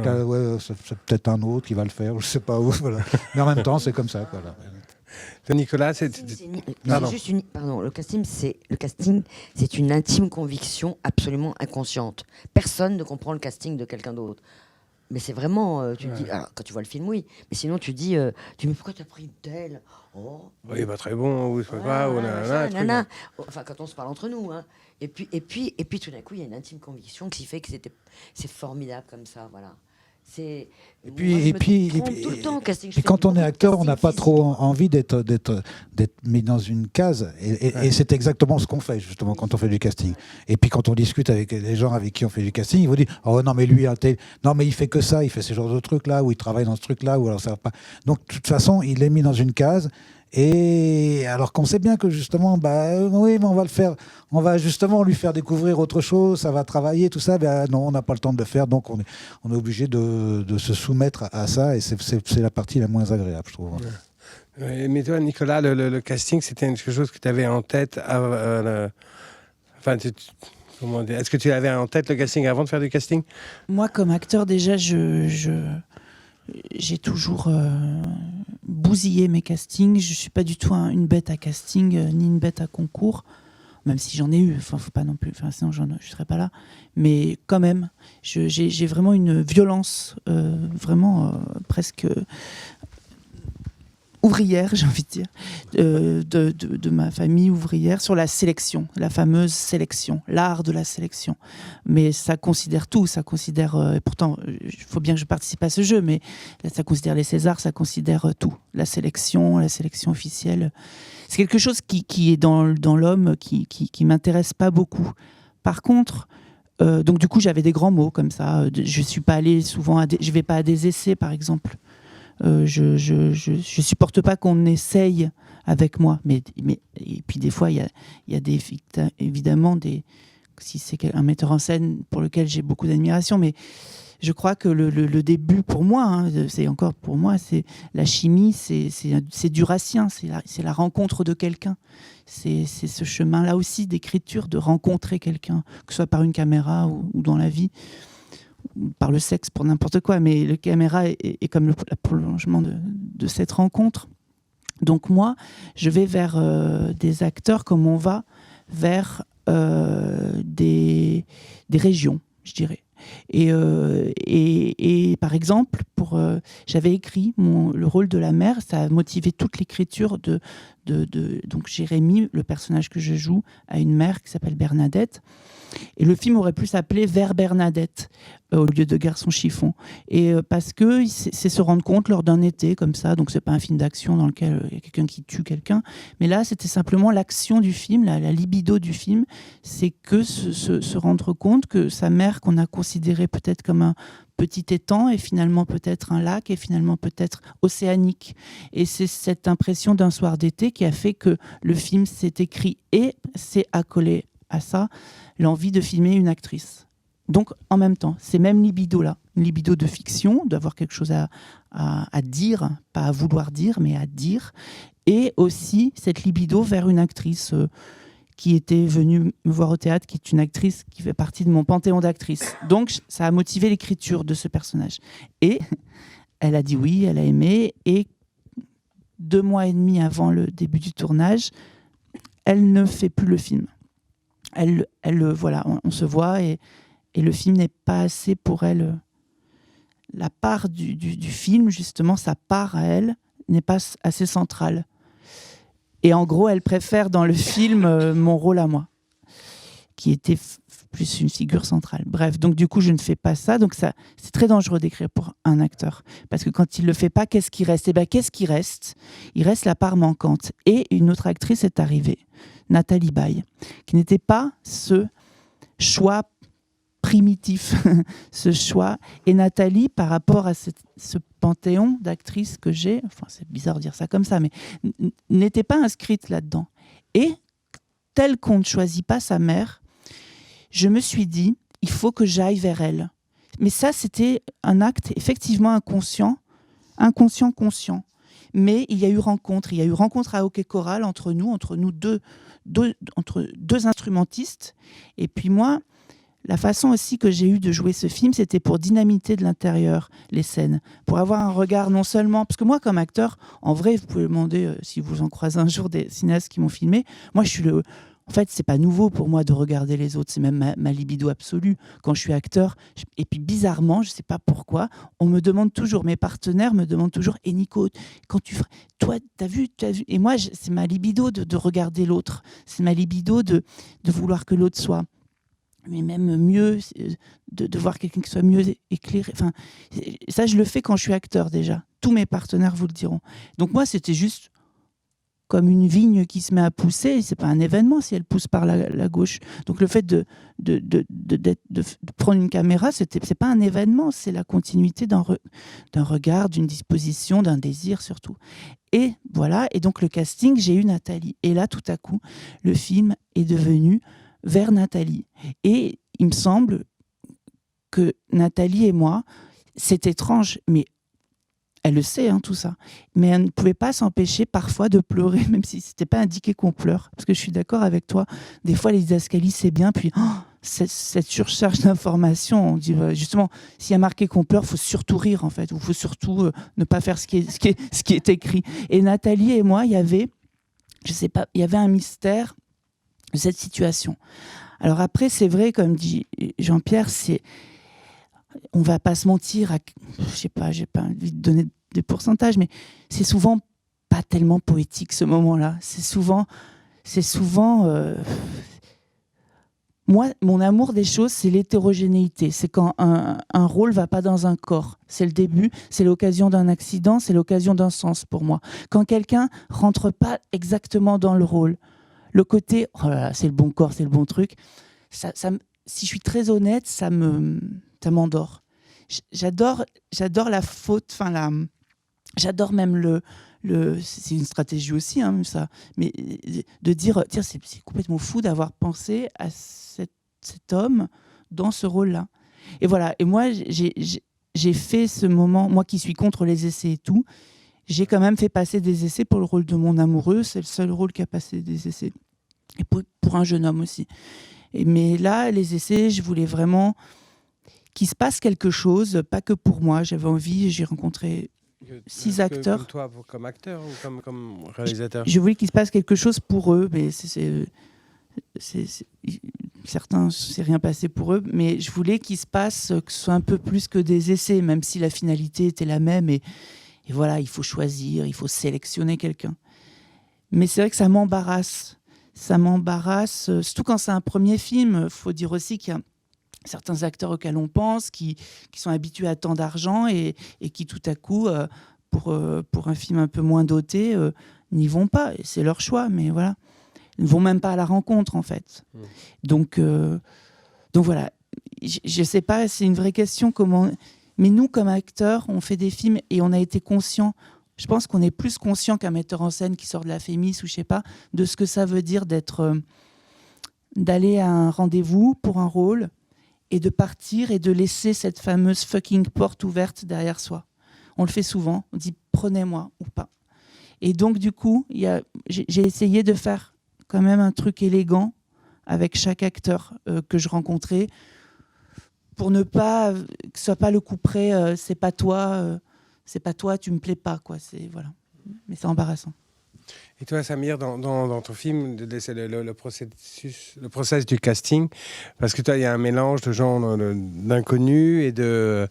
c'est peut-être un autre qui va le faire, je ne sais pas où. Voilà. Mais en même temps, c'est comme ça. Voilà. Nicolas, le casting, c'est une intime conviction absolument inconsciente. Personne ne comprend le casting de quelqu'un d'autre. Mais c'est vraiment, tu dis, alors, quand tu vois le film, oui. Mais sinon, tu dis, mais pourquoi tu as pris tel ? Oh, oui, très bon, ou je sais pas, ou nanana. Enfin, quand on se parle entre nous. Hein. Et puis, tout d'un coup, il y a une intime conviction qui fait que c'est formidable comme ça, voilà. Et puis quand on est acteur, on n'a pas trop envie d'être mis dans une case. Et c'est exactement ce qu'on fait, justement, quand on fait du casting. Et puis quand on discute avec les gens avec qui on fait du casting, ils vous disent « Oh non, mais lui, non, mais il fait que ça, il fait ce genre de trucs-là, ou il travaille dans ce truc-là, ou alors ça va pas. » Donc, de toute façon, il est mis dans une case. Et alors qu'on sait bien que justement, oui, mais on va le faire, on va justement lui faire découvrir autre chose, ça va travailler, tout ça. Non, on n'a pas le temps de le faire, donc on est obligé de se soumettre à ça, et c'est la partie la moins agréable, je trouve. Mais toi, Nicolas, le casting, c'était quelque chose que tu avais en tête. Est-ce que tu avais en tête le casting avant de faire du casting ? Moi, comme acteur, déjà, j'ai toujours bousillé mes castings. Je ne suis pas du tout une bête à casting, ni une bête à concours. même si j'en ai eu, enfin, faut pas non plus, enfin, sinon je serais pas là. Mais quand même, j'ai vraiment une violence, presque ouvrière, j'ai envie de dire, de ma famille ouvrière sur la sélection, la fameuse sélection, l'art de la sélection. Mais ça considère tout, ça considère, et pourtant, il faut bien que je participe à ce jeu, mais ça considère les Césars, ça considère tout. La sélection officielle. C'est quelque chose qui est dans l'homme, qui m'intéresse pas beaucoup. Par contre, donc du coup, j'avais des grands mots comme ça. Je suis pas allée souvent je vais pas à des essais, par exemple. Je supporte pas qu'on essaye avec moi, mais et puis des fois il y a évidemment si c'est un metteur en scène pour lequel j'ai beaucoup d'admiration, mais je crois que le début pour moi, c'est la chimie, c'est Durassien, c'est la rencontre de quelqu'un, c'est ce chemin-là aussi d'écriture, de rencontrer quelqu'un, que ce soit par une caméra ou dans la vie, par le sexe, pour n'importe quoi, mais le caméra est comme le prolongement de cette rencontre. Donc moi, je vais vers des acteurs comme on va vers des régions, je dirais. Et par exemple, j'avais écrit le rôle de la mère, ça a motivé toute l'écriture donc Jérémy, le personnage que je joue, a une mère qui s'appelle Bernadette. Et le film aurait pu s'appeler Vers Bernadette au lieu de Garçon chiffon. Et parce que c'est se rendre compte lors d'un été comme ça, donc c'est pas un film d'action dans lequel il y a quelqu'un qui tue quelqu'un, mais là c'était simplement l'action du film, la libido du film, c'est que se rendre compte que sa mère, qu'on a considérée peut-être comme un petit étang, est finalement peut-être un lac, et finalement peut-être océanique. Et c'est cette impression d'un soir d'été qui a fait que le film s'est écrit et s'est accolé à ça l'envie de filmer une actrice. Donc en même temps, ces mêmes libidos-là, une libido de fiction, d'avoir quelque chose à dire, pas à vouloir dire, mais à dire, et aussi cette libido vers une actrice qui était venue me voir au théâtre, qui est une actrice qui fait partie de mon panthéon d'actrices. Donc ça a motivé l'écriture de ce personnage. Et elle a dit oui, elle a aimé, et 2 mois et demi avant le début du tournage, elle ne fait plus le film. Voilà, on se voit et le film n'est pas assez pour elle. La part du film, justement, sa part à elle, n'est pas assez centrale. Et en gros, elle préfère dans le film mon rôle à moi, qui était plus une figure centrale. Bref, donc du coup, je ne fais pas ça. Donc ça, c'est très dangereux d'écrire pour un acteur. Parce que quand il ne le fait pas, qu'est-ce qui reste ? Eh bien, qu'est-ce qui reste ? Il reste la part manquante. Et une autre actrice est arrivée, Nathalie Baye, qui n'était pas ce choix primitif, ce choix. Et Nathalie, par rapport à ce panthéon d'actrices que j'ai, enfin c'est bizarre de dire ça comme ça, mais n'était pas inscrite là-dedans. Et tel qu'on ne choisit pas sa mère, je me suis dit, il faut que j'aille vers elle. Mais ça, c'était un acte effectivement inconscient, conscient. Mais il y a eu rencontre à Hockey Choral entre nous deux instrumentistes. Et puis moi, la façon aussi que j'ai eu de jouer ce film, c'était pour dynamiter de l'intérieur les scènes, pour avoir un regard non seulement... Parce que moi, comme acteur, en vrai, vous pouvez demander, si vous en croisez un jour des cinéastes qui m'ont filmé, moi, je suis le... En fait, c'est pas nouveau pour moi de regarder les autres, c'est même ma libido absolue. Quand je suis acteur, et puis bizarrement, je sais pas pourquoi, on me demande toujours, mes partenaires me demandent toujours, et Nico, quand tu ferais, toi, t'as vu, et moi, c'est ma libido de regarder l'autre, c'est ma libido de vouloir que l'autre soit, mais même mieux, de voir quelqu'un qui soit mieux éclairé. Enfin, ça, je le fais quand je suis acteur déjà. Tous mes partenaires vous le diront. Donc moi, c'était juste comme une vigne qui se met à pousser, c'est pas un événement si elle pousse par la gauche. Donc le fait de prendre une caméra, c'est pas un événement, c'est la continuité d'un regard, d'une disposition, d'un désir surtout. Et voilà, et donc le casting, j'ai eu Nathalie. Et là, tout à coup, le film est devenu vers Nathalie. Et il me semble que Nathalie et moi, c'est étrange, mais elle le sait, tout ça. Mais elle ne pouvait pas s'empêcher parfois de pleurer, même si ce n'était pas indiqué qu'on pleure. Parce que je suis d'accord avec toi. Des fois, les didascalies, c'est bien. Puis, cette surcharge d'informations, on dit justement, s'il y a marqué qu'on pleure, il faut surtout rire, en fait. Ou il faut surtout ne pas faire ce qui est écrit. Et Nathalie et moi, il y avait, je sais pas, il y avait un mystère de cette situation. Alors après, c'est vrai, comme dit Jean-Pierre, on va pas se mentir, je sais pas, j'ai pas envie de donner des pourcentages, mais c'est souvent pas tellement poétique ce moment-là. C'est souvent moi, mon amour des choses, c'est l'hétérogénéité. C'est quand un rôle va pas dans un corps. C'est le début, c'est l'occasion d'un accident, c'est l'occasion d'un sens pour moi. Quand quelqu'un rentre pas exactement dans le rôle, le côté oh là là, c'est le bon corps, c'est le bon truc, si je suis très honnête, ça m'endort. J'adore la faute, j'adore même c'est une stratégie aussi, hein, ça, mais de dire tiens, c'est complètement fou d'avoir pensé à cet homme dans ce rôle-là. Et voilà, et moi j'ai fait ce moment, moi qui suis contre les essais et tout, j'ai quand même fait passer des essais pour le rôle de mon amoureux, c'est le seul rôle qui a passé des essais, et pour un jeune homme aussi. Mais là, les essais, je voulais vraiment qu'il se passe quelque chose, pas que pour moi, j'avais envie, j'ai rencontré 6 acteurs. Comme toi, comme acteur ou comme réalisateur? Je voulais qu'il se passe quelque chose pour eux, mais certains, c'est rien passé pour eux, mais je voulais qu'il se passe, que ce soit un peu plus que des essais, même si la finalité était la même. Et voilà, il faut choisir, il faut sélectionner quelqu'un. Mais c'est vrai que ça m'embarrasse. Ça m'embarrasse, surtout quand c'est un premier film. Il faut dire aussi qu'il y a certains acteurs auxquels on pense, qui sont habitués à tant d'argent et qui tout à coup, pour un film un peu moins doté, n'y vont pas. Et c'est leur choix, mais voilà. Ils ne vont même pas à la rencontre, en fait. Donc voilà. Je ne sais pas, c'est une vraie question. Mais nous, comme acteurs, on fait des films et on a été conscients. Je pense qu'on est plus conscient qu'un metteur en scène qui sort de la Fémis ou je sais pas, de ce que ça veut dire d'aller à un rendez-vous pour un rôle et de partir et de laisser cette fameuse fucking porte ouverte derrière soi. On le fait souvent, on dit prenez-moi ou pas. Et donc du coup, j'ai essayé de faire quand même un truc élégant avec chaque acteur que je rencontrais pour ne pas que ce soit pas le coup près, c'est pas toi, tu me plais pas, quoi. Voilà. Mais c'est embarrassant. Et toi, Samir, dans ton film, le process du casting, parce que toi, il y a un mélange de gens d'inconnus et de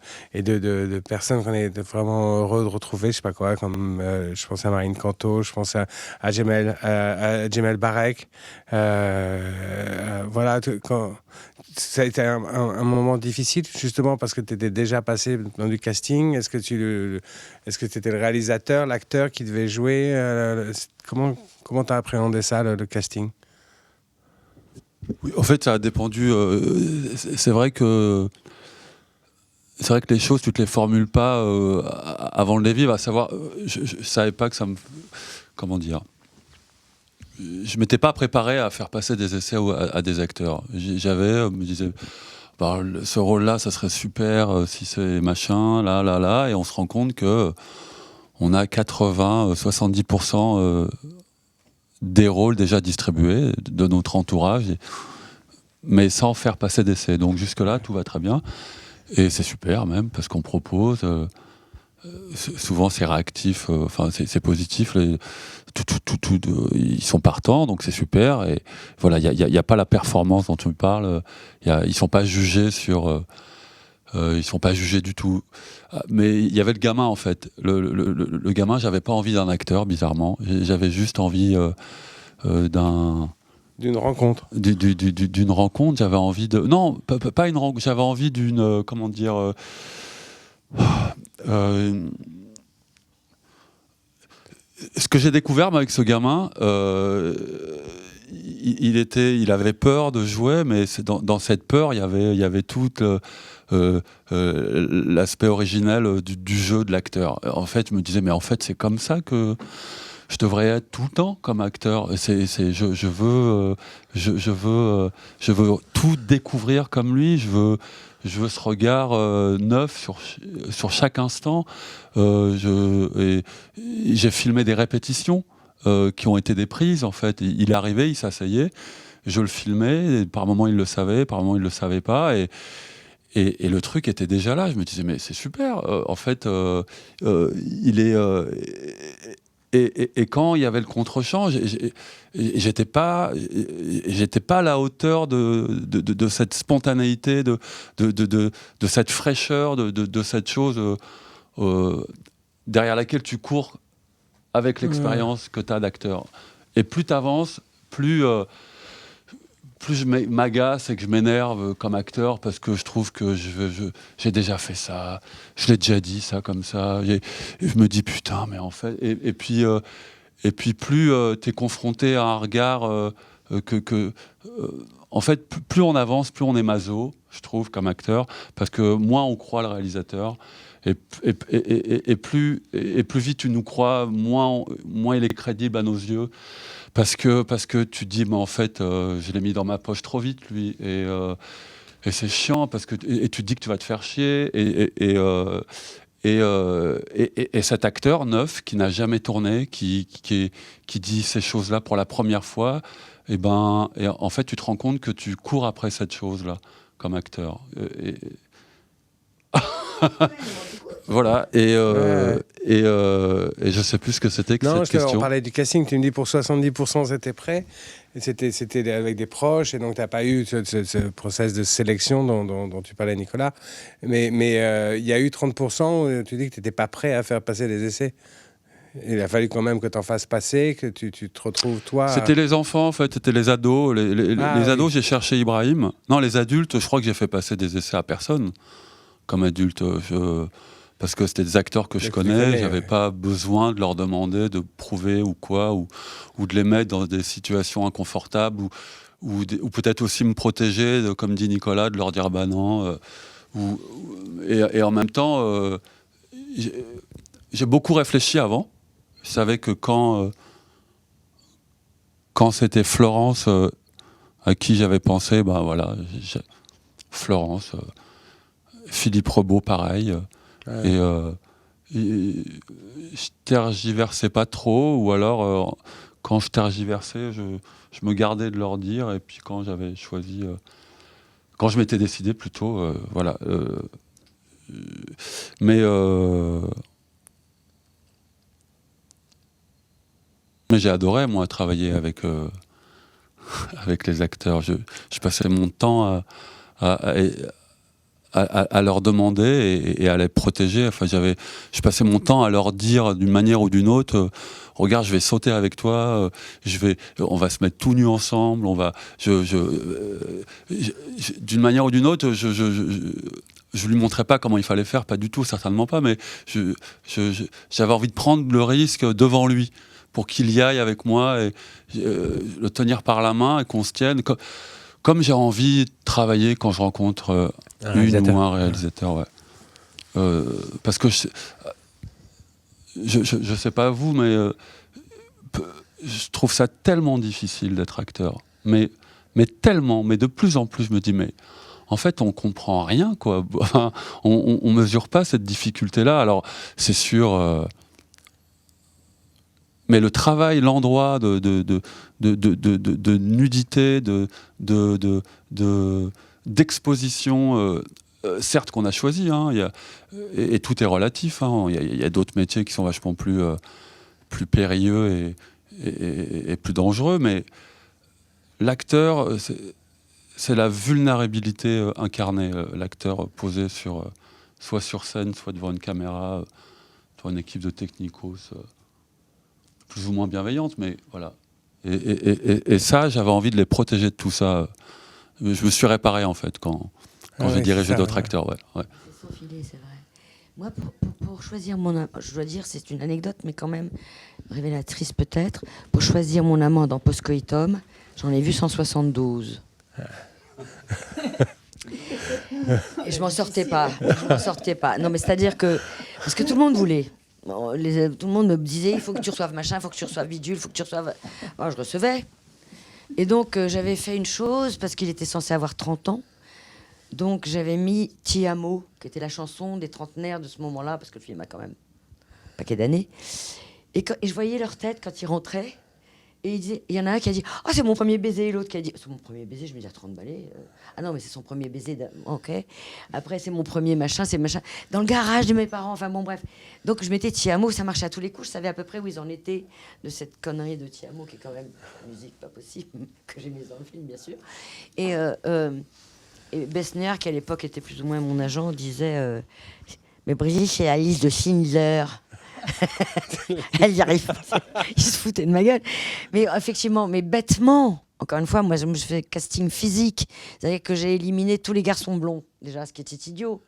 personnes qu'on est vraiment heureux de retrouver, je sais pas quoi, comme je pense à Marine Canto, je pense à Djemel Barek. Voilà, ça a été un moment difficile, justement, parce que tu étais déjà passé dans du casting. Est-ce que tu étais le réalisateur, l'acteur qui devait jouer Comment tu as appréhendé ça, le casting? Oui, en fait, ça a dépendu. C'est vrai que les choses, tu te les formules pas avant de les vivre. À savoir, je savais pas que ça me. Comment dire? Je m'étais pas préparé à faire passer des essais à des acteurs. Me disais, bah, ce rôle-là, ça serait super si c'est machin, là, et on se rend compte que on a 80-70% des rôles déjà distribués de notre entourage, mais sans faire passer d'essais. Donc jusque-là, tout va très bien. Et c'est super même, parce qu'on propose... souvent c'est réactif, c'est positif, ils sont partants, donc c'est super. Et voilà, il n'y a pas la performance dont tu me parles. Ils sont pas jugés ils sont pas jugés du tout. Mais il y avait le gamin, en fait. Le gamin, j'avais pas envie d'un acteur, bizarrement. J'avais juste envie d'une rencontre. D'une rencontre. J'avais envie de... Non, pas une rencontre. J'avais envie d'une... comment dire... ce que j'ai découvert avec ce gamin, il avait peur de jouer, mais dans cette peur, il y avait tout l'aspect originel du jeu de l'acteur. En fait, je me disais, mais en fait, c'est comme ça que je devrais être tout le temps comme acteur. Je veux tout découvrir comme lui. Je veux ce regard neuf sur chaque instant. J'ai filmé des répétitions qui ont été des prises, en fait. Il est arrivé, il s'asseyait, je le filmais, et par moments il le savait, par moments il le savait pas, et le truc était déjà là. Je me disais, mais c'est super, en fait, il est... et quand il y avait le contre-champ, j'étais pas à la hauteur de cette spontanéité, de cette fraîcheur, de cette chose derrière laquelle tu cours avec l'expérience que tu as d'acteur. Et plus tu avances, plus je m'agace et que je m'énerve comme acteur parce que je trouve que j'ai déjà fait ça, je l'ai déjà dit ça comme ça, et je me dis putain, mais en fait, et puis plus tu es confronté à un regard en fait, plus on avance, plus on est maso, je trouve, comme acteur, parce que moins on croit le réalisateur, et plus vite tu nous crois, moins il est crédible à nos yeux. Parce que tu te dis, mais en fait, je l'ai mis dans ma poche trop vite, lui. Et c'est chiant, parce que et tu te dis que tu vas te faire chier. Et cet acteur neuf, qui n'a jamais tourné, qui dit ces choses-là pour la première fois, et en fait, tu te rends compte que tu cours après cette chose-là, comme acteur. Voilà, et je sais plus ce que c'était que cette question. On parlait du casting, tu me dis pour 70% c'était prêt, et c'était avec des proches, et donc tu n'as pas eu ce process de sélection dont tu parlais, Nicolas. Mais il y a eu 30% où tu dis que tu n'étais pas prêt à faire passer des essais. Il a fallu quand même que tu en fasses passer, que tu te retrouves, toi... C'était les enfants, en fait, c'était les ados. Les ados, j'ai cherché Ibrahim. Non, les adultes, je crois que j'ai fait passer des essais à personne. Comme adulte, parce que c'était des acteurs que je connais, j'avais pas besoin de leur demander de prouver ou quoi, ou de les mettre dans des situations inconfortables, ou peut-être aussi me protéger, comme dit Nicolas, de leur dire bah non. Et en même temps, j'ai beaucoup réfléchi avant. Je savais que quand c'était Florence à qui j'avais pensé, ben voilà, Florence, Philippe Rebaud, pareil. Ouais. Et je tergiversais pas trop, ou alors quand je tergiversais, je me gardais de leur dire, et puis quand j'avais choisi, quand je m'étais décidé plutôt, voilà. Mais j'ai adoré, moi, travailler avec les acteurs. Je passais mon temps à leur demander et à les protéger. Enfin, je passais mon temps à leur dire d'une manière ou d'une autre, regarde, je vais sauter avec toi, on va se mettre tout nus ensemble, d'une manière ou d'une autre, je lui montrais pas comment il fallait faire, pas du tout, certainement pas, mais j'avais envie de prendre le risque devant lui pour qu'il y aille avec moi et le tenir par la main et qu'on se tienne. Comme j'ai envie de travailler quand je rencontre une ou un réalisateur, ouais. Parce que je sais pas vous, mais je trouve ça tellement difficile d'être acteur. Mais tellement, mais de plus en plus, je me dis, mais en fait, on comprend rien, quoi. On mesure pas cette difficulté-là. Alors, c'est sûr... mais le travail, l'endroit de nudité, d'exposition, certes qu'on a choisi, hein, et tout est relatif. Hein, il y a d'autres métiers qui sont vachement plus périlleux et plus dangereux, mais l'acteur, c'est la vulnérabilité incarnée. L'acteur posé soit sur scène, soit devant une caméra, devant une équipe de technicos. Plus ou moins bienveillante, mais voilà. Et ça, j'avais envie de les protéger de tout ça. Je me suis réparé, en fait, quand j'ai dirigé d'autres acteurs. Ouais. C'est sans filet, c'est vrai. Moi, pour choisir mon amant, je dois dire, c'est une anecdote, mais quand même révélatrice peut-être. Pour choisir mon amant dans Postcoitum, j'en ai vu 172. Et je m'en sortais pas. Non, mais c'est-à-dire que... Parce que tout le monde voulait. Tout le monde me disait, il faut que tu reçoives machin, il faut que tu reçoives bidule, il faut que tu reçoives... Moi, je recevais. Et donc, j'avais fait une chose, parce qu'il était censé avoir 30 ans. Donc, j'avais mis Ti amo, qui était la chanson des trentenaires de ce moment-là, parce que le film a quand même un paquet d'années. Et je voyais leur tête quand ils rentraient. Et il y en a un qui a dit « Ah, c'est mon premier baiser », et l'autre qui a dit « C'est mon premier baiser », je me dis « À 30 balais ah non, mais c'est son premier baiser, ok. Après, c'est mon premier machin, c'est machin. Dans le garage de mes parents, enfin bon, bref. Donc, je mettais Tiamo, ça marchait à tous les coups, je savais à peu près où ils en étaient de cette connerie de Tiamo, qui est quand même une musique pas possible, que j'ai mise dans le film, bien sûr. Et Bessner, qui à l'époque était plus ou moins mon agent, disait mais Brigitte, c'est Alice de Schindler. Elle y arrive. Il se foutait de ma gueule. Mais effectivement, mais bêtement, encore une fois, moi, je me fais casting physique. C'est-à-dire que j'ai éliminé tous les garçons blonds, déjà, ce qui était idiot.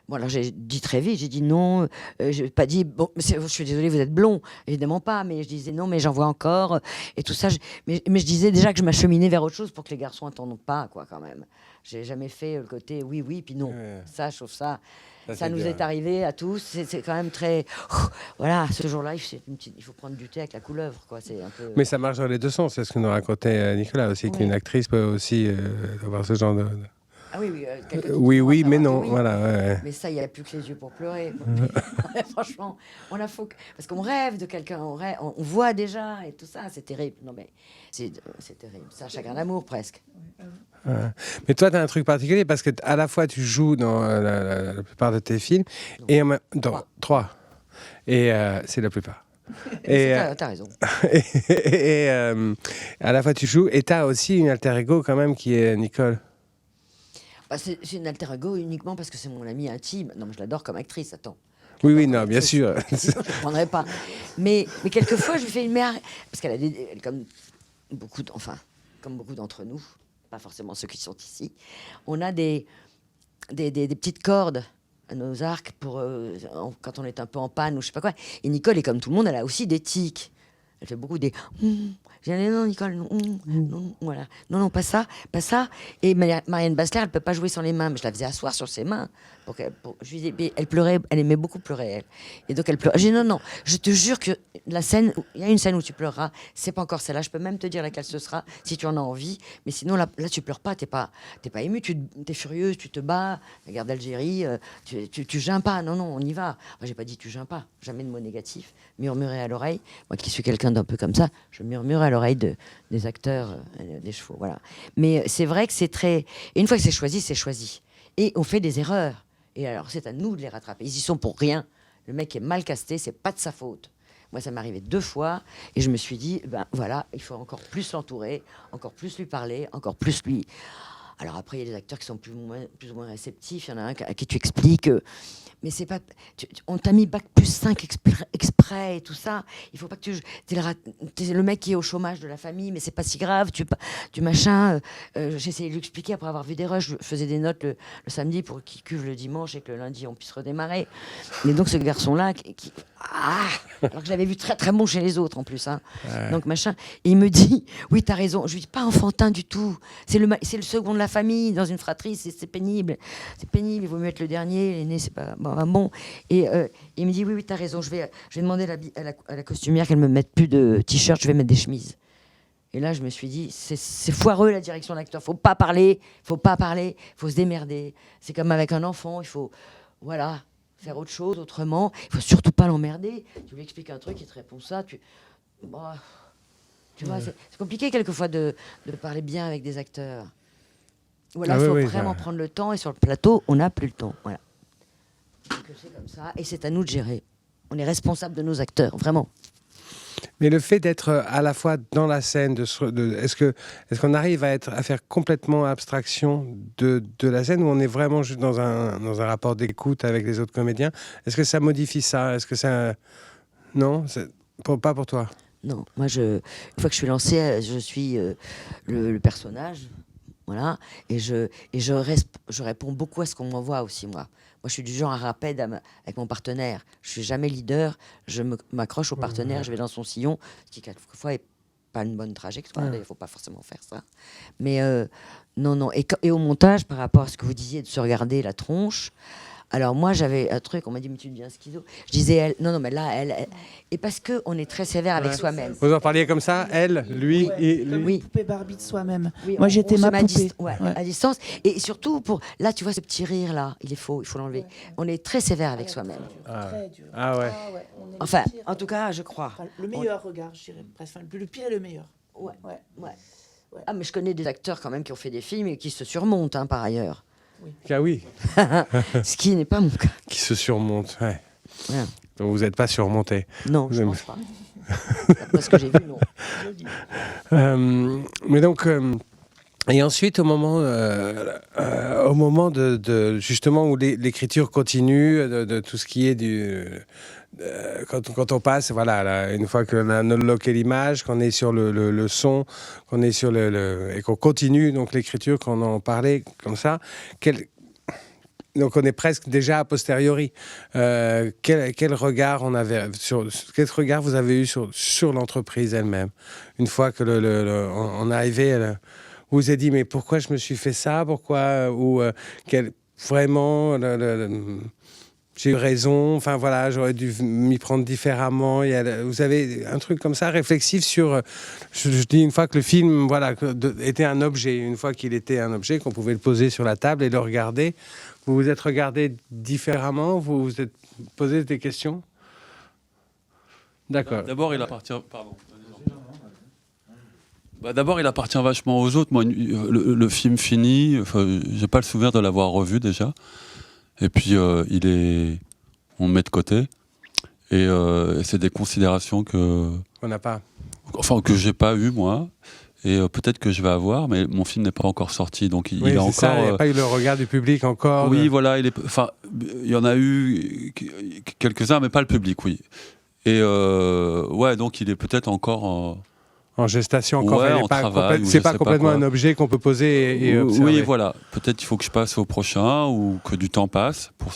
Bon, alors j'ai dit très vite, j'ai dit non, je n'ai pas dit, bon, je suis désolée, vous êtes blond, évidemment pas, mais je disais non, mais j'en vois encore, et tout ça. Mais je disais déjà que je m'acheminais vers autre chose pour que les garçons n'entendent pas, quoi, quand même. J'ai jamais fait le côté oui, oui, puis non. Ouais. Ça, je trouve ça. Ça nous est arrivé à tous. C'est quand même très. Voilà, ce jour-là, il faut prendre du thé avec la couleuvre, quoi. C'est un peu. Mais ça marche dans les deux sens. C'est ce que nous racontait Nicolas aussi, ouais. Qu'une actrice peut aussi avoir ce genre de. Ah oui, oui. Oui, mais non. Oui. Voilà, ouais. Mais ça, il n'y a plus que les yeux pour pleurer. Franchement, on a faut parce qu'on rêve de quelqu'un, on voit déjà et tout ça, c'est terrible. Non mais c'est terrible. C'est un chagrin d'amour presque. Ouais. Mais toi, tu as un truc particulier parce que à la fois tu joues dans la plupart de tes films non. Et dans trois. Et c'est la plupart. Et t'as raison. Et à la fois tu joues et t'as aussi une alter ego quand même qui est Nicole. Bah c'est une alter ego uniquement parce que c'est mon amie intime. Non, mais je l'adore comme actrice, attends. Oui, non, bien sûr. Je ne prendrais pas. Mais quelquefois, je lui fais une mère... Parce qu'elle a comme beaucoup d'entre nous, pas forcément ceux qui sont ici, on a des petites cordes à nos arcs pour, quand on est un peu en panne ou je sais pas quoi. Et Nicole est comme tout le monde, elle a aussi des tics. Elle fait beaucoup des... J'ai dit non, Nicole, non, voilà. Non, pas ça. Et Marianne Bassler, elle peut pas jouer sans les mains, mais je la faisais asseoir sur ses mains. Je lui disais, elle pleurait, elle aimait beaucoup pleurer, elle. Et donc elle pleurait. J'ai dit non, je te jure que la scène, il y a une scène où tu pleureras, c'est pas encore celle-là, je peux même te dire laquelle ce sera, si tu en as envie, mais sinon là tu pleures pas, t'es pas ému, t'es furieuse, tu te bats, la guerre d'Algérie, tu geins pas, non, on y va. Moi, j'ai pas dit tu geins pas, jamais de mots négatifs, murmurer à l'oreille. Moi qui suis quelqu'un d'un peu comme ça, je murmure à l'oreille des acteurs, des chevaux, voilà. Mais c'est vrai que c'est très... Et une fois que c'est choisi. Et on fait des erreurs. Et alors, c'est à nous de les rattraper. Ils y sont pour rien. Le mec est mal casté, c'est pas de sa faute. Moi, ça m'est arrivé 2 fois. Et je me suis dit, ben voilà, il faut encore plus l'entourer, encore plus lui parler, encore plus lui... Alors après, il y a des acteurs qui sont plus ou moins réceptifs. Il y en a un à qui tu expliques... mais c'est pas... on t'a mis bac plus 5 exprès et tout ça. Il faut pas que t'es le mec qui est au chômage de la famille, mais c'est pas si grave. Tu machin... J'essayais de lui expliquer après avoir vu des rushs. Je faisais des notes le samedi pour qu'il cuve le dimanche et que le lundi, on puisse redémarrer. Et donc, ce garçon-là... alors que je l'avais vu très, très bon chez les autres, en plus. Hein. Ouais. Donc, machin... Et il me dit, oui, t'as raison. Je lui dis, pas enfantin du tout. C'est le second de la famille, dans une fratrie. C'est pénible. C'est pénible. Il vaut mieux être le dernier. L'aîné, c'est pas... Bon, et il me dit oui, t'as raison, je vais demander à la costumière qu'elle me mette plus de t-shirt, je vais mettre des chemises. Et là, je me suis dit, c'est foireux la direction d'acteur, faut pas parler, faut se démerder. C'est comme avec un enfant, il faut, voilà, faire autre chose autrement, il faut surtout pas l'emmerder. Tu lui expliques un truc, il te répond ça, tu vois, c'est compliqué quelquefois de parler bien avec des acteurs. Voilà, il faut vraiment prendre le temps, et sur le plateau, on n'a plus le temps, voilà. Que c'est comme ça, et c'est à nous de gérer. On est responsable de nos acteurs, vraiment. Mais le fait d'être à la fois dans la scène, est-ce qu'on arrive à faire complètement abstraction de la scène, où on est vraiment juste dans un rapport d'écoute avec les autres comédiens? Est-ce que ça modifie ça? Est-ce que ça... Non, pas pour toi? Non, moi, une fois que je suis lancée, je suis le personnage, voilà, et je réponds beaucoup à ce qu'on m'envoie aussi, moi. Moi, je suis du genre à rapide avec mon partenaire. Je suis jamais leader. Je m'accroche au partenaire. Je vais dans son sillon, ce qui quelquefois est pas une bonne trajectoire. Il faut pas forcément faire ça. Mais non. Et au montage, par rapport à ce que vous disiez de se regarder la tronche, Alors moi j'avais un truc, on m'a dit mais tu deviens schizo. Je disais elle, non mais là elle. Et parce que on est très sévère avec soi-même. Vous en parliez comme ça, elle, lui et Comme lui. une poupée Barbie de soi-même. Oui, Moi, j'étais on se ma met poupée. ouais, à distance. Et surtout là tu vois ce petit rire là, il est faux, il faut l'enlever. On est très sévère avec soi-même. Très dur. Ah ouais. On est Enfin, le pire. en tout cas je crois. Enfin, le meilleur regard, je dirais presque. Enfin, le pire et le meilleur. Ouais. Ouais. Ouais. Ah mais je connais des acteurs quand même qui ont fait des films et qui se surmontent hein, par ailleurs. Ah oui, Ce qui n'est pas mon cas. qui se surmonte. Ouais. Voilà. Donc vous n'êtes pas surmonté. Non, je Vous pense pas. D'après ce que j'ai vu, non. Mais donc, et ensuite, au moment justement où l'écriture continue, de tout ce qui est quand on passe, voilà, là, une fois qu'on a unlocké l'image, qu'on est sur le son, qu'on est sur et qu'on continue donc l'écriture, qu'on en parlait comme ça, donc on est presque déjà a posteriori. Quel regard quel regard vous avez eu sur l'entreprise elle-même une fois que on est arrivé, vous vous êtes dit mais pourquoi je me suis fait ça, pourquoi ou vraiment j'ai eu raison, enfin voilà, j'aurais dû m'y prendre différemment. Vous avez un truc comme ça, réflexif sur... Je dis une fois que le film voilà, était un objet, une fois qu'il était un objet, qu'on pouvait le poser sur la table et le regarder, vous vous êtes regardé différemment, vous vous êtes posé des questions? D'accord. D'abord, il appartient... Pardon. D'abord, il appartient vachement aux autres. Moi, le film fini, j'ai pas le souvenir de l'avoir revu déjà. Et puis, on le met de côté. Et c'est des considérations qu'on n'a pas. Enfin, que j'ai pas eu, moi. Et peut-être que je vais avoir, mais mon film n'est pas encore sorti. Donc, il oui, a encore. Ça, il n'y a pas eu le regard du public encore. Oui, voilà. Il y en a eu quelques-uns, mais pas le public, oui. Et ouais, donc il est peut-être encore. En gestation encore, ouais, c'est pas complètement un objet qu'on peut poser et observer. Oui, voilà. Peut-être qu'il faut que je passe au prochain ou que du temps passe pour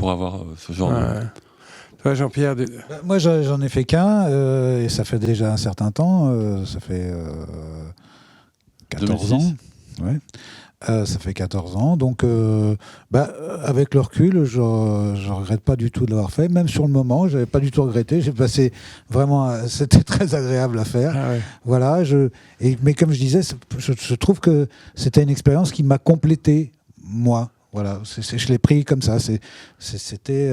avoir ce genre de... Toi, Jean-Pierre Moi, j'en ai fait qu'un et ça fait déjà un certain temps. Ça fait 14 ans. Ouais. Ça fait 14 ans, donc avec le recul, je regrette pas du tout de l'avoir fait. Même sur le moment, j'avais pas du tout regretté. J'ai passé vraiment, c'était très agréable à faire. Ah ouais. Voilà. Mais comme je disais, je trouve que c'était une expérience qui m'a complété moi. Voilà. Je l'ai pris comme ça. C'était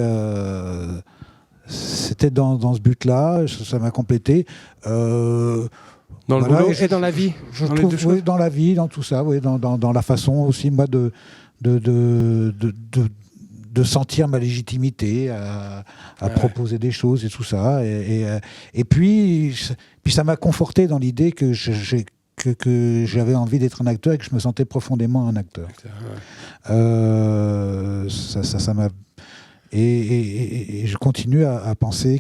dans ce but-là. Ça m'a complété. Dans le boulot et dans la vie. Je trouve, oui, dans la vie, dans tout ça, oui, dans la façon aussi, moi, de sentir ma légitimité à proposer des choses et tout ça. Et puis ça m'a conforté dans l'idée que j'avais envie d'être un acteur et que je me sentais profondément un acteur. Ça m'a... Et je continue à penser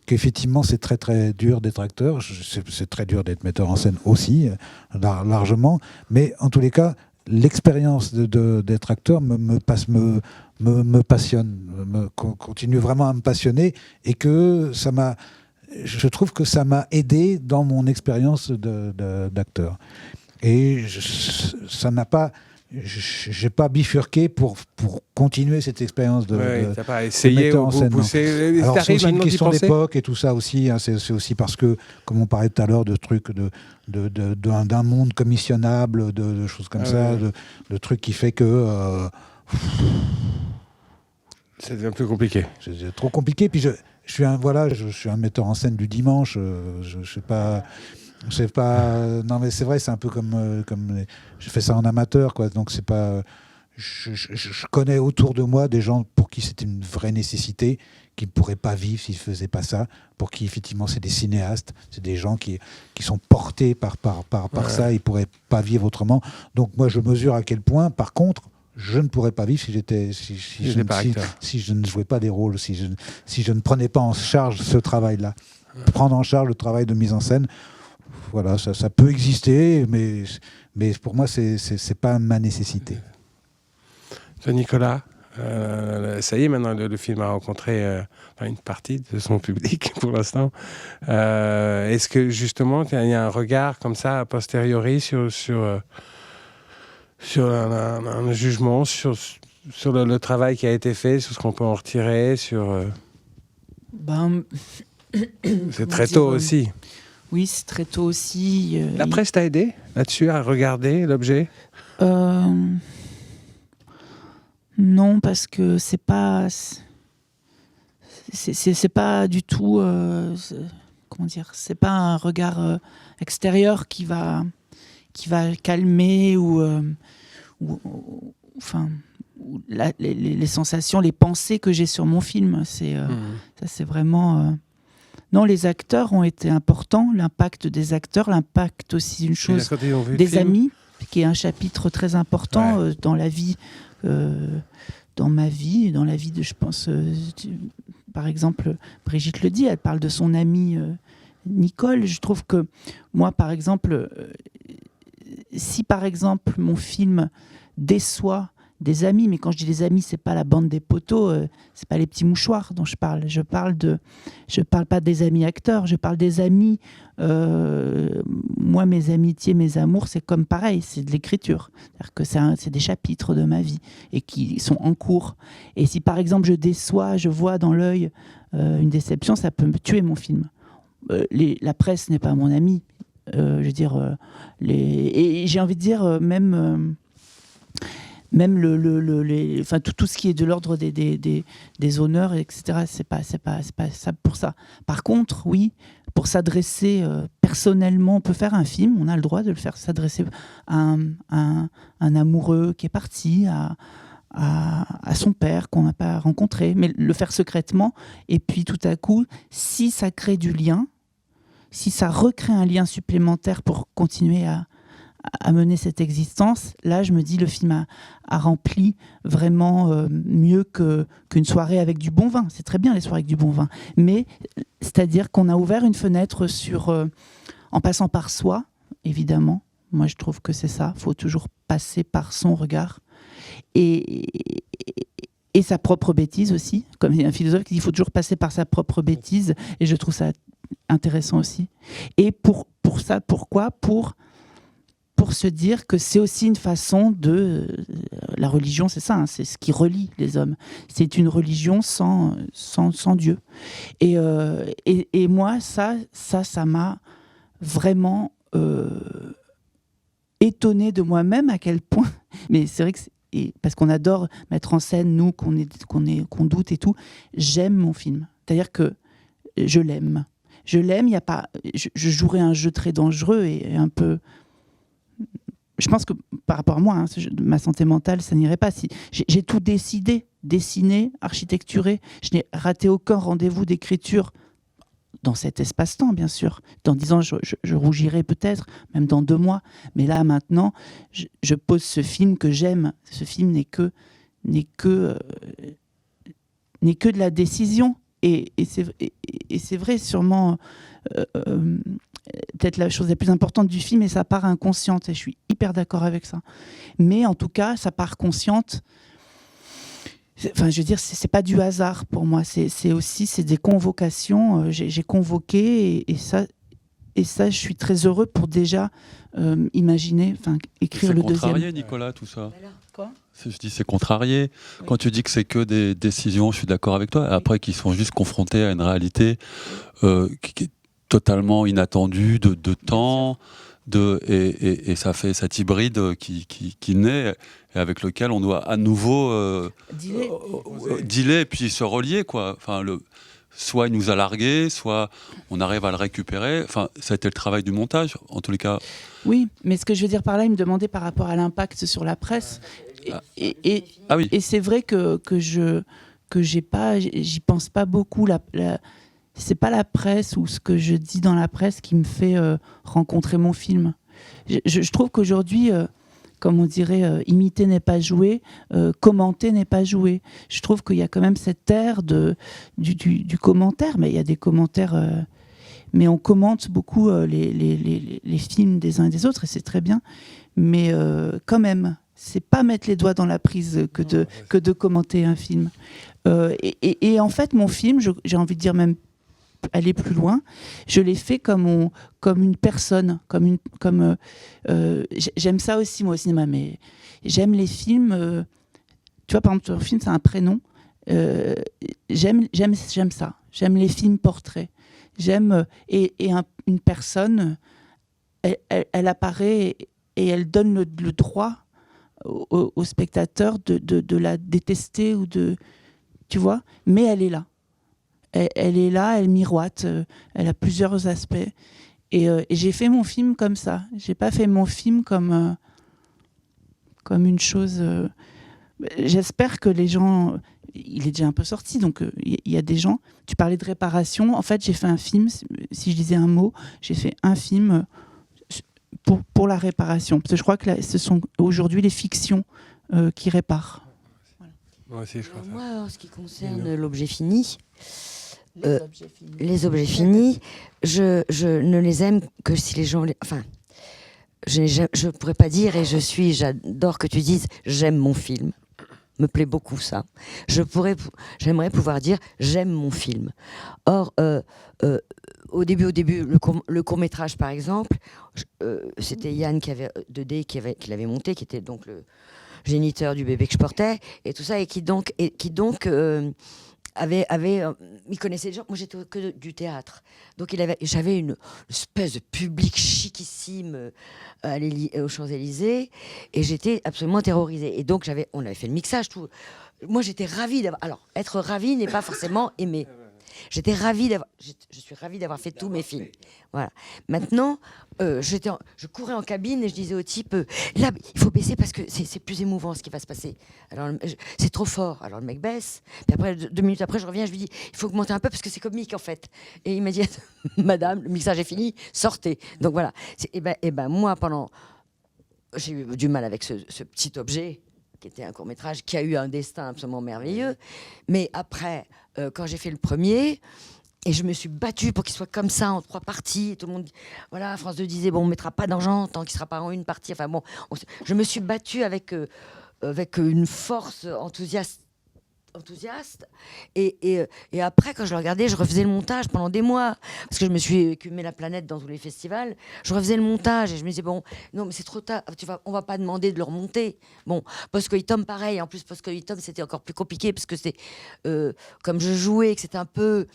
qu'effectivement, c'est très très dur d'être acteur. C'est très dur d'être metteur en scène aussi, largement. Mais en tous les cas, l'expérience d'être acteur me passionne, continue vraiment à me passionner, et que je trouve que ça m'a aidé dans mon expérience d'acteur. Et ça n'a pas... J'ai pas bifurqué pour continuer cette expérience t'as pas essayé ou pousser. Alors c'est aussi une question d'époque et tout ça aussi. Hein, c'est aussi parce que, comme on parlait tout à l'heure de trucs d'un monde commissionnable, de choses comme ça, de trucs qui fait que ça devient plus compliqué. C'est trop compliqué. Puis je suis un metteur en scène du dimanche. Je sais pas. Non, mais c'est vrai, c'est un peu comme je fais ça en amateur, quoi. Donc c'est pas. Je connais autour de moi des gens pour qui c'était une vraie nécessité, qui ne pourraient pas vivre s'ils ne faisaient pas ça, pour qui effectivement c'est des cinéastes, c'est des gens qui sont portés par ça, ils ne pourraient pas vivre autrement. Donc moi je mesure à quel point, par contre, je ne pourrais pas vivre si je ne jouais pas des rôles, si je ne prenais pas en charge ce travail-là. Prendre en charge le travail de mise en scène. Voilà, ça peut exister, mais pour moi, c'est pas ma nécessité. Toi, Nicolas, ça y est, maintenant, le film a rencontré une partie de son public pour l'instant. Est-ce que, justement, il y a un regard comme ça, a posteriori, sur sur un jugement, sur le travail qui a été fait, sur ce qu'on peut en retirer, sur... Ben, c'est très tôt aussi. Oui, c'est très tôt aussi. La presse t'a aidé là-dessus à regarder l'objet? Non, parce que c'est pas du tout comment dire, c'est pas un regard extérieur qui va calmer ou enfin les sensations, les pensées que j'ai sur mon film. Ça, c'est vraiment non, les acteurs ont été importants, l'impact des acteurs, l'impact aussi une chose des amis, qui est un chapitre très important dans la vie, dans ma vie, dans la vie de, je pense, par exemple, Brigitte le dit, elle parle de son amie Nicole. Je trouve que moi, par exemple, si par exemple mon film déçoit des amis, mais quand je dis des amis, c'est pas la bande des poteaux, c'est pas les petits mouchoirs dont je parle. Je parle pas des amis acteurs, je parle des amis. Moi, mes amitiés, mes amours, c'est comme pareil, c'est de l'écriture. C'est-à-dire que c'est des chapitres de ma vie et qui sont en cours. Et si par exemple je déçois, je vois dans l'œil une déception, ça peut me tuer mon film. La presse n'est pas mon ami. Je veux dire, et j'ai envie de dire même enfin tout ce qui est de l'ordre des honneurs, etc. C'est pas ça pour ça. Par contre, oui, pour s'adresser personnellement, on peut faire un film, on a le droit de le faire, s'adresser à un amoureux qui est parti, à son père qu'on n'a pas rencontré, mais le faire secrètement. Et puis tout à coup, si ça crée du lien, si ça recrée un lien supplémentaire pour continuer à mener cette existence, là je me dis le film a rempli vraiment mieux qu'une soirée avec du bon vin. C'est très bien les soirées avec du bon vin, mais c'est-à-dire qu'on a ouvert une fenêtre sur, en passant par soi, évidemment. Moi je trouve que c'est ça, il faut toujours passer par son regard et sa propre bêtise aussi, comme il y a un philosophe qui dit qu'il faut toujours passer par sa propre bêtise, et je trouve ça intéressant aussi. Et pour ça, pourquoi ? Pour se dire que c'est aussi une façon de... La religion, c'est ça, hein, c'est ce qui relie les hommes. C'est une religion sans Dieu. Et moi, ça m'a vraiment étonnée de moi-même à quel point... Mais c'est vrai que... parce qu'on adore mettre en scène, nous, qu'on doute et tout, j'aime mon film. C'est-à-dire que je l'aime. Je l'aime, il y a pas... Je jouerais un jeu très dangereux et un peu... Je pense que par rapport à moi, hein, ma santé mentale, ça n'irait pas. Si j'ai tout décidé, dessiné, architecturé, je n'ai raté aucun rendez-vous d'écriture dans cet espace-temps, bien sûr. Dans 10 ans, je rougirai peut-être, même dans 2 mois. Mais là, maintenant, je pose ce film que j'aime. Ce film n'est que de la décision. Et c'est vrai, sûrement... peut-être la chose la plus importante du film, et sa part inconsciente, et je suis hyper d'accord avec ça. Mais en tout cas, sa part consciente, enfin, je veux dire, c'est pas du hasard pour moi, c'est aussi des convocations. J'ai convoqué, et ça, je suis très heureux pour déjà imaginer, enfin, écrire le deuxième. C'est contrarié, Nicolas, tout ça. Quoi ? Je dis c'est contrarié. Oui. Quand tu dis que c'est que des décisions, je suis d'accord avec toi. Après, qu'ils sont juste confrontés à une réalité qui est totalement inattendue de temps, et ça fait cet hybride qui naît et avec lequel on doit à nouveau dealer et puis se relier, quoi. Enfin, soit il nous a largués, soit on arrive à le récupérer. Enfin, ça a été le travail du montage, en tous les cas. Oui, mais ce que je veux dire par là, il me demandait par rapport à l'impact sur la presse. Et c'est vrai que j'y pense pas beaucoup. C'est pas la presse ou ce que je dis dans la presse qui me fait rencontrer mon film. Je trouve qu'aujourd'hui, comme on dirait, imiter n'est pas jouer, commenter n'est pas jouer. Je trouve qu'il y a quand même cette ère du commentaire, mais il y a des commentaires... mais on commente beaucoup les films des uns et des autres, et c'est très bien. Mais quand même, c'est pas mettre les doigts dans la prise que de commenter un film. Et en fait, mon film, j'ai envie de dire même aller plus loin. Je l'ai fait comme une personne, j'aime ça aussi moi au cinéma, mais j'aime les films. Tu vois, par exemple, ton film, c'est un prénom. J'aime ça. J'aime les films portraits. J'aime une personne, elle apparaît et elle donne le droit au spectateur de la détester ou de, tu vois, mais elle est là. Elle est là, elle miroite, elle a plusieurs aspects. Et j'ai fait mon film comme ça. J'ai pas fait mon film comme une chose. J'espère que les gens. Il est déjà un peu sorti, donc il y a des gens. Tu parlais de réparation. En fait, j'ai fait un film. Si je disais un mot, j'ai fait un film pour la réparation. Parce que je crois que ce sont aujourd'hui les fictions qui réparent. Voilà. Moi aussi, je crois ça. Moi, en ce qui concerne l'objet fini. Les objets finis, je ne les aime que si les gens... Enfin, je pourrais pas dire, et j'adore que tu dises « j'aime mon film ». Me plaît beaucoup ça. J'aimerais pouvoir dire « j'aime mon film ». Or, au début, le court-métrage, par exemple, c'était Yann Dedé qui l'avait monté, qui était donc le géniteur du bébé que je portais, et tout ça, et qui donc il connaissait les gens. Moi, j'étais que du théâtre. Donc, j'avais une espèce de public chiquissime aux Champs-Élysées, et j'étais absolument terrorisée. Et donc, on avait fait le mixage. Tout. Moi, j'étais ravie d'avoir... Alors, être ravie n'est pas forcément aimer. Je suis ravie d'avoir fait tous mes films. Voilà. Maintenant, je courais en cabine et je disais au type, là, il faut baisser parce que c'est plus émouvant ce qui va se passer. Alors, c'est trop fort. Alors le mec baisse. Puis après, 2 minutes après, je reviens, je lui dis, il faut augmenter un peu parce que c'est comique en fait. Et il m'a dit, madame, le mixage est fini, sortez. Donc voilà. Et ben moi, j'ai eu du mal avec ce petit objet qui était un court-métrage, qui a eu un destin absolument merveilleux. Mais après, quand j'ai fait le premier, et je me suis battue pour qu'il soit comme ça, en 3 parties, et tout le monde... Voilà, France 2 disait, bon, on ne mettra pas d'argent tant qu'il ne sera pas en une partie. Enfin bon, je me suis battue avec une force enthousiaste. Et après, quand je le regardais, je refaisais le montage pendant des mois, parce que je me suis écumé la planète dans tous les festivals. Je refaisais le montage et je me disais, bon, non, mais c'est trop tard, on va pas demander de le remonter. Bon, Post-coitum, pareil. En plus, Post-coitum, c'était encore plus compliqué, parce que c'est comme je jouais, que c'était un peu,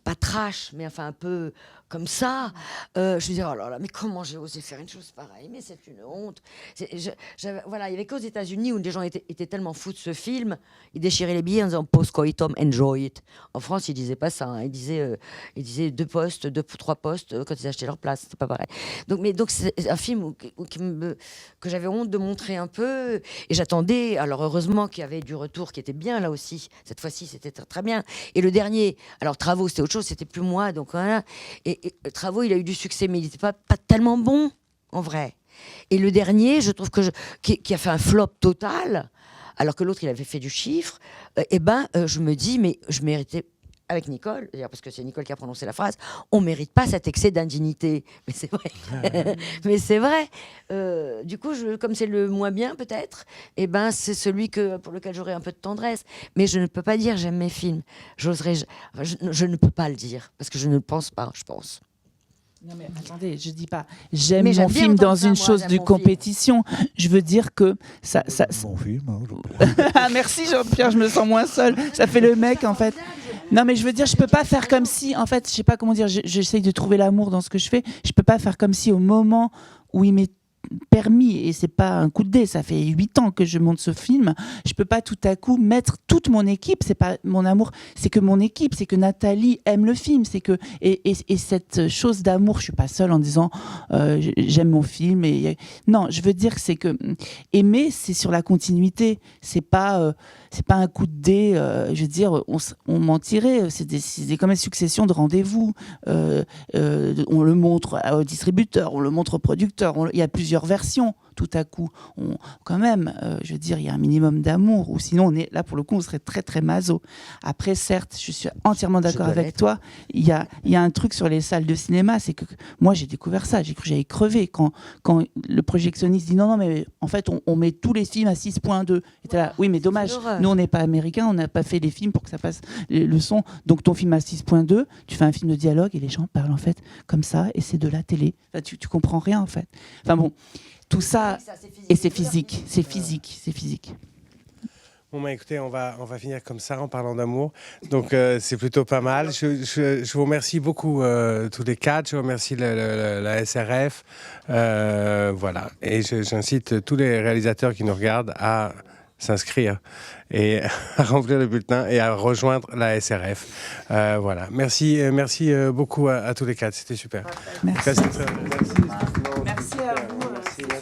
pas trash, mais enfin un peu comme ça. Je me disais, oh là là, mais comment j'ai osé faire une chose pareille? Mais c'est une honte. Voilà, il y avait qu'aux États-Unis où les gens étaient tellement fous de ce film, ils déchiraient les billets en disant post-coitum, enjoy it. En France, ils disaient pas ça. Hein. Ils disaient 2 postes, 2 ou 3 postes quand ils achetaient leur place. C'était pas pareil. Donc c'est un film que j'avais honte de montrer un peu. Et j'attendais. Alors heureusement qu'il y avait du retour qui était bien là aussi. Cette fois-ci, c'était très, très bien. Et le dernier, alors Travaux, c'était autre chose. C'était plus moi. Donc voilà. Et Travaux, il a eu du succès, mais il n'était pas tellement bon, en vrai. Et le dernier, je trouve qui a fait un flop total, alors que l'autre, il avait fait du chiffre, je me dis, mais je méritais, avec Nicole, parce que c'est Nicole qui a prononcé la phrase, on ne mérite pas cet excès d'indignité. Mais c'est vrai. Mais c'est vrai. Du coup, comme c'est le moins bien, peut-être, c'est celui pour lequel j'aurais un peu de tendresse. Mais je ne peux pas dire j'aime mes films. Je ne peux pas le dire, parce que je ne le pense pas, je pense. Non mais attendez, je dis pas j'aime mon film dans une chose de compétition. Je veux dire que ça... Bon film. Merci Jean-Pierre, je me sens moins seule. Ça fait le mec en fait. Non mais je veux dire, je peux pas faire comme si, en fait, je sais pas comment dire, j'essaye de trouver l'amour dans ce que je fais. Je peux pas faire comme si au moment où il m'est permis, et c'est pas un coup de dé, ça fait 8 ans que je monte ce film, je peux pas tout à coup mettre toute mon équipe, c'est pas mon amour, c'est que mon équipe, c'est que Nathalie aime le film, c'est que et cette chose d'amour, je suis pas seule en disant j'aime mon film, non, je veux dire que c'est que aimer, c'est sur la continuité, c'est pas un coup de dé, je veux dire, on mentirait, c'est comme une succession de rendez-vous, on le montre au distributeur, on le montre au producteur, il y a plusieurs plusieurs versions tout à coup. Quand même, je veux dire, il y a un minimum d'amour, ou sinon, on est là, pour le coup, on serait très, très maso. Après, certes, je suis entièrement d'accord avec toi, il y a un truc sur les salles de cinéma, c'est que moi, j'ai découvert ça, j'ai cru que j'allais crever quand le projectionniste dit non, mais en fait, on met tous les films à 6.2. Et t'es là, oui, mais dommage, nous, on n'est pas américains, on n'a pas fait les films pour que ça passe le son. Donc, ton film à 6.2, tu fais un film de dialogue et les gens parlent, en fait, comme ça, et c'est de la télé. Enfin, tu comprends rien, en fait. Enfin bon, tout ça, et c'est physique, c'est physique. Bon, bah, écoutez, on va finir comme ça en parlant d'amour. Donc, c'est plutôt pas mal. Je vous remercie beaucoup tous les quatre. Je remercie la SRF. Voilà. Et j'incite tous les réalisateurs qui nous regardent à s'inscrire et à remplir le bulletin et à rejoindre la SRF. Voilà. Merci beaucoup à tous les quatre. C'était super. Merci. Merci à vous. Merci à vous.